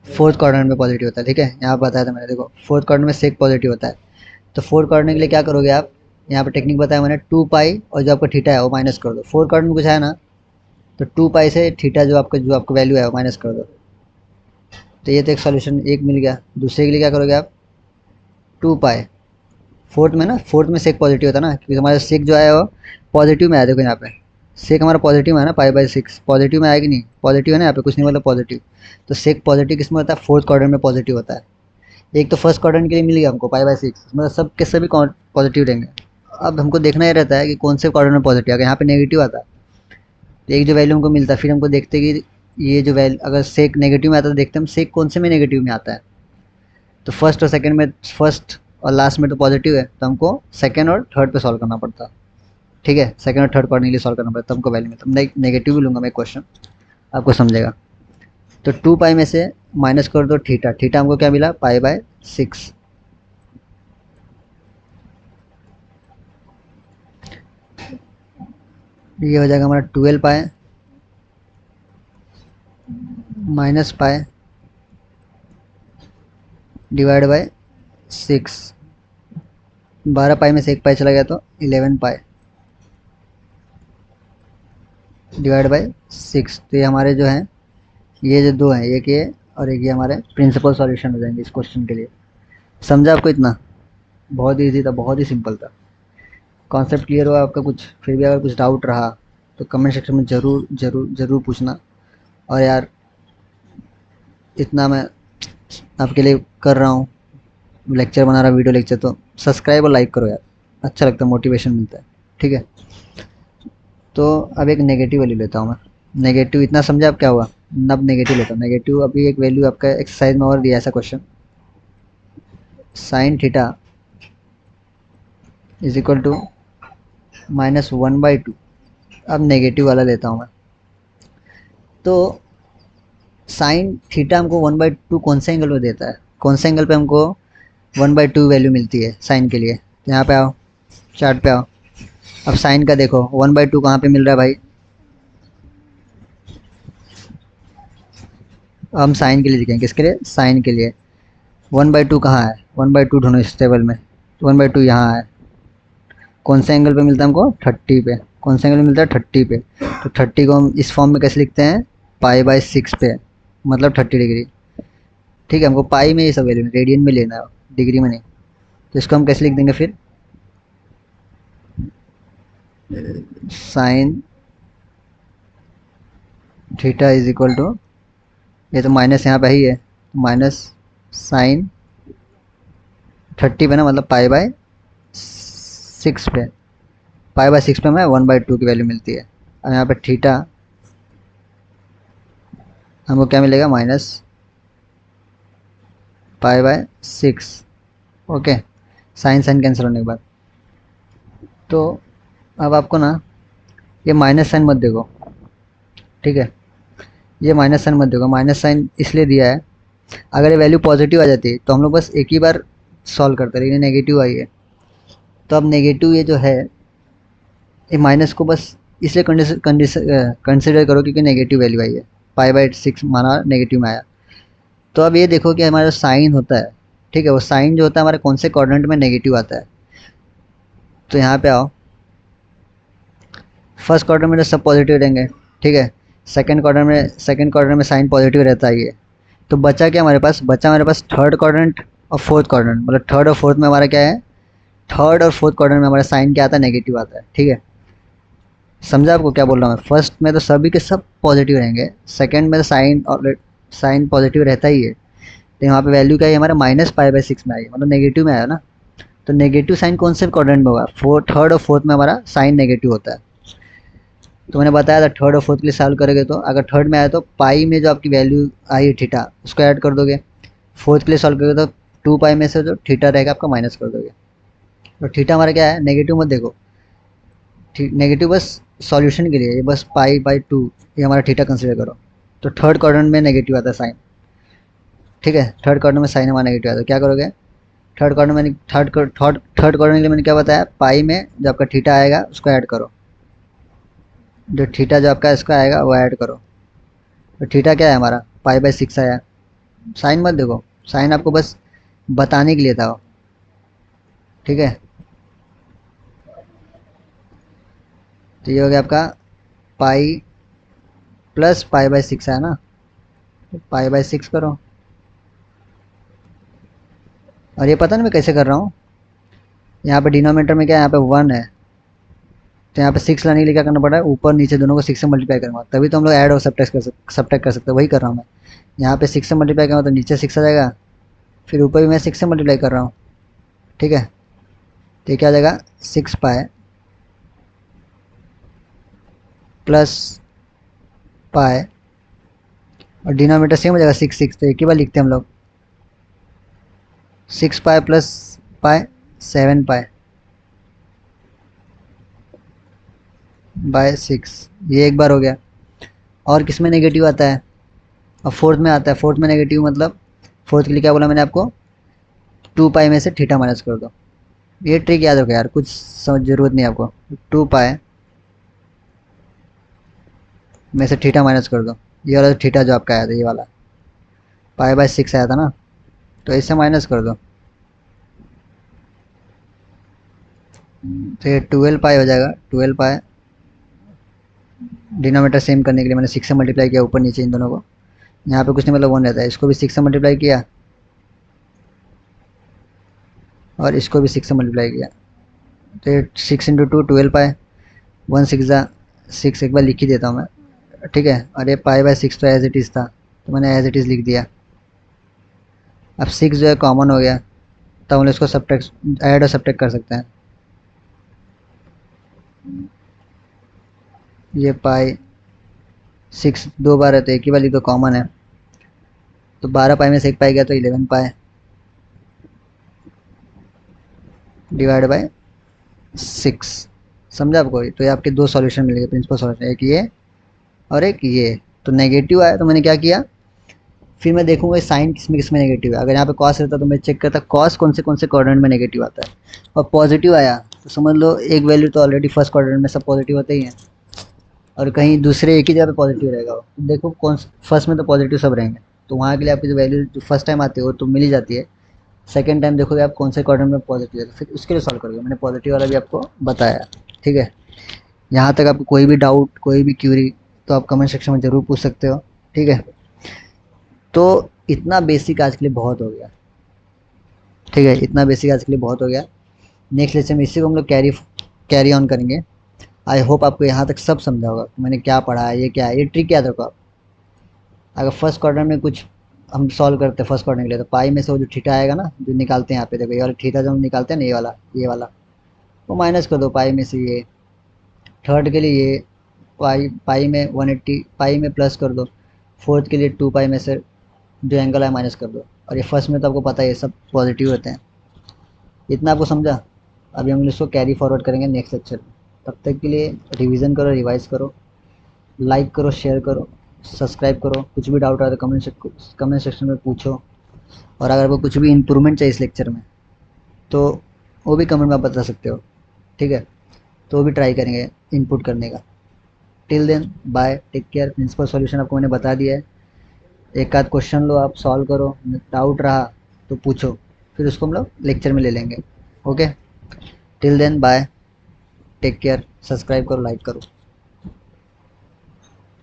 फोर्थ क्वाड्रेंट में पॉजिटिव होता है। ठीक है, यहाँ बताया था मैंने, देखो फोर्थ क्वाड्रेंट में सेक पॉजिटिव होता है। तो फोर्थ क्वाड्रेंट के लिए क्या करोगे आप, यहाँ पे टेक्निक बताया मैंने, 2 पाई और जो आपका थीटा है वो माइनस कर दो। फोर्थ क्वाड्रेंट में कुछ है ना, तो 2 पाई से थीटा जो आपका वैल्यू है वो माइनस कर दो। तो ये तो एक सॉल्यूशन एक मिल गया। दूसरे के लिए क्या करोगे आप, 2 पाई, फोर्थ में ना, फोर्थ में सेक पॉजिटिव होता है ना, क्योंकि हमारा सेक जो आया वो पॉजिटिव में आया। देखो यहाँ पे सेक हमारा पॉजिटिव में है ना, पाई/6 पॉजिटिव में आएगी नहीं, पॉजिटिव है ना, यहाँ पे कुछ नहीं मतलब पॉजिटिव। तो सेक पॉजिटिव किस में होता है, फोर्थ क्वाड्रेंट में पॉजिटिव होता है। एक तो फर्स्ट क्वाड्रेंट के लिए मिल गया हमको पाई/6, मतलब सब के सभी पॉजिटिव रहेंगे। अब हमको देखना ये रहता है कि कौन से क्वाड्रेंट में पॉजिटिव आ गया। यहाँ पे नेगेटिव आता है, तो एक जो वैल्यू हमको मिलता है, फिर हमको देखते हैं कि ये जो वैल्यू अगर सेक नेगेटिव में आता है तो देखते हैं हम सेक कौन से में नेगेटिव में आता है। तो फर्स्ट और सेकंड में, फर्स्ट और लास्ट में तो पॉजिटिव है, तो हमको सेकंड और थर्ड पे सॉल्व करना पड़ता है। ठीक है, सेकंड और थर्ड क्वाड्रेंट के लिए सॉल्व करना पड़ता है, हमको वैल्यू में तो नेगेटिव भी लूँगा मैं क्वेश्चन, आपको समझेगा। तो 2 पाई में से माइनस कर दो थीटा, थीटा हमको क्या मिला, पाई/6। ये हो जाएगा हमारा 12 पाई माइनस पाई डिवाइड बाय 6। 12 पाई में से 1 पाई चला गया तो 11 पाई डिवाइड बाय 6। तो ये हमारे जो हैं, ये जो दो हैं, एक ये और एक ये हमारे प्रिंसिपल सॉल्यूशन हो जाएंगे इस क्वेश्चन के लिए। समझा आपको इतना, बहुत ही ईजी था, बहुत ही सिंपल था। कॉन्सेप्ट क्लियर हुआ आपका कुछ, फिर भी अगर कुछ डाउट रहा तो कमेंट सेक्शन में ज़रूर ज़रूर ज़रूर पूछना। और यार इतना मैं आपके लिए कर रहा हूँ, लेक्चर बना रहा, वीडियो लेक्चर, तो सब्सक्राइब और लाइक करो यार, अच्छा लगता है, मोटिवेशन मिलता है। ठीक है, तो अब एक नेगेटिव वैल्यू लेता हूँ मैं। नेगेटिव इतना समझा अब क्या हुआ, अब नेगेटिव लेता हूँ। नेगेटिव अभी एक वैल्यू आपका एक्सरसाइज में और दिया ऐसा question, sine theta is equal to -1/2। अब नेगेटिव वाला लेता हूँ मैं। तो साइन थीटा हमको 1/2 कौन से एंगल में देता है, कौन से एंगल पे हमको 1/2 वैल्यू मिलती है साइन के लिए। यहाँ पे आओ, चार्ट पे आओ। अब साइन का देखो 1/2 कहाँ पे मिल रहा है भाई, हम साइन के लिए लिखेंगे, किसके लिए, साइन के लिए। 1/2 कहाँ है, 1/2 ढूंढो इस टेबल में, 1/2 यहाँ है। कौन से एंगल पे मिलता है हमको, 30 पे। कौन से एंगल में मिलता है, 30 पे। तो 30 को हम इस फॉर्म में कैसे लिखते हैं, पाई/6 पे, मतलब 30 डिग्री। ठीक है, हमको पाई में ये सब वैल्यू, रेडियन में लेना है, डिग्री में नहीं। तो इसको हम कैसे लिख देंगे फिर, sine theta is equal to, ये तो माइनस यहाँ पे ही है, माइनस साइन 30 पे ना, मतलब पाई/6 पे। पाई/6 पे हमें 1/2 की वैल्यू मिलती है। अब यहाँ पे थीटा हमको क्या मिलेगा, -पाई/6। ओके, साइन साइन कैंसिल होने के बाद। तो अब आपको ना ये माइनस साइन मत देखो, ठीक है, ये माइनस साइन मत देखो। माइनस साइन इसलिए दिया है, अगर ये वैल्यू पॉजिटिव आ जाती तो हम लोग बस एक ही बार सॉल्व करते, लेकिन नेगेटिव आई है। तो अब नेगेटिव ये जो है, ये माइनस को बस इसलिए कंसिडर करो क्योंकि नेगेटिव वैल्यू आई है, पाई/6 माना नेगेटिव में आया। तो अब ये देखो कि हमारा साइन होता है, ठीक है, वो साइन जो होता है हमारे कौन से क्वाड्रेंट में नेगेटिव आता है। तो यहाँ पे आओ, फर्स्ट क्वार्टर में तो सब पॉजिटिव रहेंगे, ठीक है। सेकंड क्वार्टर में साइन पॉजिटिव रहता ही है। तो बचा क्या हमारे पास, बचा हमारे पास थर्ड क्वाड्रेंट और फोर्थ क्वाड्रेंट, मतलब थर्ड और फोर्थ में हमारा क्या है, थर्ड और फोर्थ क्वाड्रेंट में हमारा साइन क्या आता है, नेगेटिव आता है। ठीक है, समझा आपको क्या बोल रहा हूँ मैं। फर्स्ट में तो सभी के सब पॉजिटिव रहेंगे, सेकंड में तो साइन और साइन पॉजिटिव रहता ही है। तो यहाँ पे वैल्यू क्या है हमारा, -पाई/6 में आई, मतलब नेगेटिव में आया ना। तो नेगेटिव साइन कौन से क्वाड्रेंट में होगा, थर्ड और फोर्थ में हमारा साइन नेगेटिव होता है। तो मैंने बताया था थर्ड और फोर्थ के लिए सॉल्व करोगे, तो अगर थर्ड में आया तो पाई में जो आपकी वैल्यू आई है थीटा, उसको ऐड कर दोगे। फोर्थ के लिए सॉल्व करोगे तो 2 पाई में से जो थीटा रहेगा आपका माइनस कर दोगे। तो थीटा हमारा क्या है, नेगेटिव मत देखो, नेगेटिव बस सॉल्यूशन के लिए, ये बस पाई/2 ये हमारा थीटा कंसिडर करो। तो थर्ड क्वाड्रेंट में नेगेटिव आता है साइन, ठीक है, थर्ड क्वाड्रेंट में साइन हमारा नेगेटिव आता है। क्या करोगे, थर्ड क्वाड्रेंट में, थर्ड क्वाड्रेंट के लिए मैंने क्या बताया, पाई में जो आपका थीटा आएगा उसको ऐड करो, जो थीटा जो आपका इसका आएगा वो ऐड करो। तो थीटा क्या है हमारा, पाई/6 आया। साइन मत देखो, साइन आपको बस बताने के लिए था वो, ठीक है। तो ये हो गया आपका पाई प्लस पाई/6 है ना, तो पाई/6 करो, और ये पता नहीं मैं कैसे कर रहा हूँ। यहाँ पे डिनोमिनेटर में क्या है, यहाँ पे 1 है, तो यहाँ पे 6 लाने के लिए क्या करना पड़ा है, ऊपर नीचे दोनों को 6 से मल्टीप्लाई करूँगा, तभी तो हम लोग ऐड और सब्ट्रैक्ट कर सकते हैं। वही कर रहा हूँ मैं। यहाँ पे 6 से मल्टीप्लाई करूँगा तो नीचे 6 आ जाएगा, फिर ऊपर भी मैं 6 से मल्टीप्लाई कर रहा हूँ। ठीक है, तो ये क्या आ जाएगा, 6 पाई प्लस पाई, और डिनोमिनेटर सेम हो जाएगा 6 तो एक ही बार लिखते हैं हम लोग, 6 pi plus pi 7 pi by 6, ये एक बार हो गया। और किस में नेगेटिव आता है, और फोर्थ में आता है। फोर्थ में नेगेटिव मतलब, फोर्थ के लिए क्या बोला मैंने आपको, 2 पाई में से थीटा माइनस कर दो। ये ट्रिक याद रखो यार, कुछ समझ जरूरत नहीं आपको। 2 पाई में से थीटा माइनस कर दो, ये वाला थीटा जो आपका आया था, ये वाला पाई/6 आया था ना, तो इससे माइनस कर दो, तो ये 12 पाई हो जाएगा। 12 पाई, डिनोमीटर सेम करने के लिए मैंने 6 से मल्टीप्लाई किया ऊपर नीचे इन दोनों को। यहाँ पे कुछ नहीं मतलब 1 रहता है, इसको भी 6 से मल्टीप्लाई किया और इसको भी 6 से मल्टीप्लाई किया, तो ये 6 × 2 12 पाई, 1 6 एक बार लिख ही देता हूँ मैं। ठीक है, और ये पाई/6 तो एज इट इज़ था, तो मैंने एज इट इज़ लिख दिया। अब 6 जो है कॉमन हो गया, तब हम इसको सब्ट्रैक्ट ऐड और सब्ट्रैक्ट कर सकते हैं। ये पाई/6 दो बार है तो एक ही बार लिख दो, कॉमन है, तो 12 पाई में से 1 पाई गया तो 11 पाई डिवाइड बाय 6। समझा आपको? तो ये आपके दो सॉल्यूशन मिल गए, प्रिंसिपल सॉल्यूशन, एक ये और एक ये। तो नेगेटिव आया तो मैंने क्या किया, फिर मैं देखूंगा साइन किस में नेगेटिव है। अगर यहाँ पे कॉस रहता तो मैं चेक करता कॉस कौन से क्वाड्रेंट में नेगेटिव आता है, और पॉजिटिव आया तो समझ लो एक वैल्यू तो ऑलरेडी फर्स्ट क्वाड्रेंट में सब पॉजिटिव होते ही हैं, और कहीं दूसरे एक ही जगह पे पॉजिटिव रहेगा वो। देखो कौन, फर्स्ट में तो पॉजिटिव सब रहेंगे, तो वहाँ के लिए आपकी जो वैल्यू जो फर्स्ट टाइम आती है वो तो मिल ही जाती है। सेकंड टाइम देखोगे आप कौन से क्वाड्रेंट में पॉजिटिव है, तो फिर उसके लिए सॉल्व करोगे। मैंने पॉजिटिव वाला भी आपको बताया। ठीक है, यहाँ तक आपको कोई भी डाउट, कोई भी क्यूरी, तो आप कमेंट सेक्शन में ज़रूर पूछ सकते हो। ठीक है, तो इतना बेसिक आज के लिए बहुत हो गया। ठीक है, इतना बेसिक आज के लिए बहुत हो गया। नेक्स्ट लेक्चर में इसी को हम लोग कैरी ऑन करेंगे। आई होप आपको यहाँ तक सब समझा होगा मैंने क्या पढ़ा है, ये क्या है, ये ट्रिक याद रखो आप। अगर फर्स्ट क्वार्टर में कुछ हम सॉल्व करते हैं फर्स्ट क्वार्टर के लिए, तो पाई में से वो जो थीटा आएगा ना, जो निकालते हैं यहाँ पे, देखो ये वाला थीटा जो हम निकालते हैं ना, ये वाला वो माइनस कर दो पाई में से ये। थर्ड के लिए ये पाई में 180, पाई में प्लस कर दो। फोर्थ के लिए 2 पाई में से जो एंगल है माइनस कर दो। और ये फर्स्ट में तो आपको पता है ये सब पॉजिटिव होते हैं। इतना आपको समझा? अभी हम इसको कैरी फॉरवर्ड करेंगे नेक्स्ट लेक्चर में। तब तक के लिए रिवीजन करो, रिवाइज करो, लाइक करो, शेयर करो, सब्सक्राइब करो। कुछ भी डाउट आए तो कमेंट सेक्शन में पूछो। और अगर आपको कुछ भी इम्प्रूवमेंट चाहिए इस लेक्चर में, तो वो भी कमेंट में आप बता सकते हो। ठीक है, तो वो भी ट्राई करेंगे इनपुट करने का। Till then bye, take care. Principal solution आपको मैंने बता दिया है। एक आध क्वेश्चन लो, आप सॉल्व करो, डाउट रहा तो पूछो, फिर उसको हम लोग लेक्चर में ले लेंगे। Okay, till then bye, take care. Subscribe करो, लाइक करो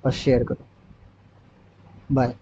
और शेयर करो। बाय।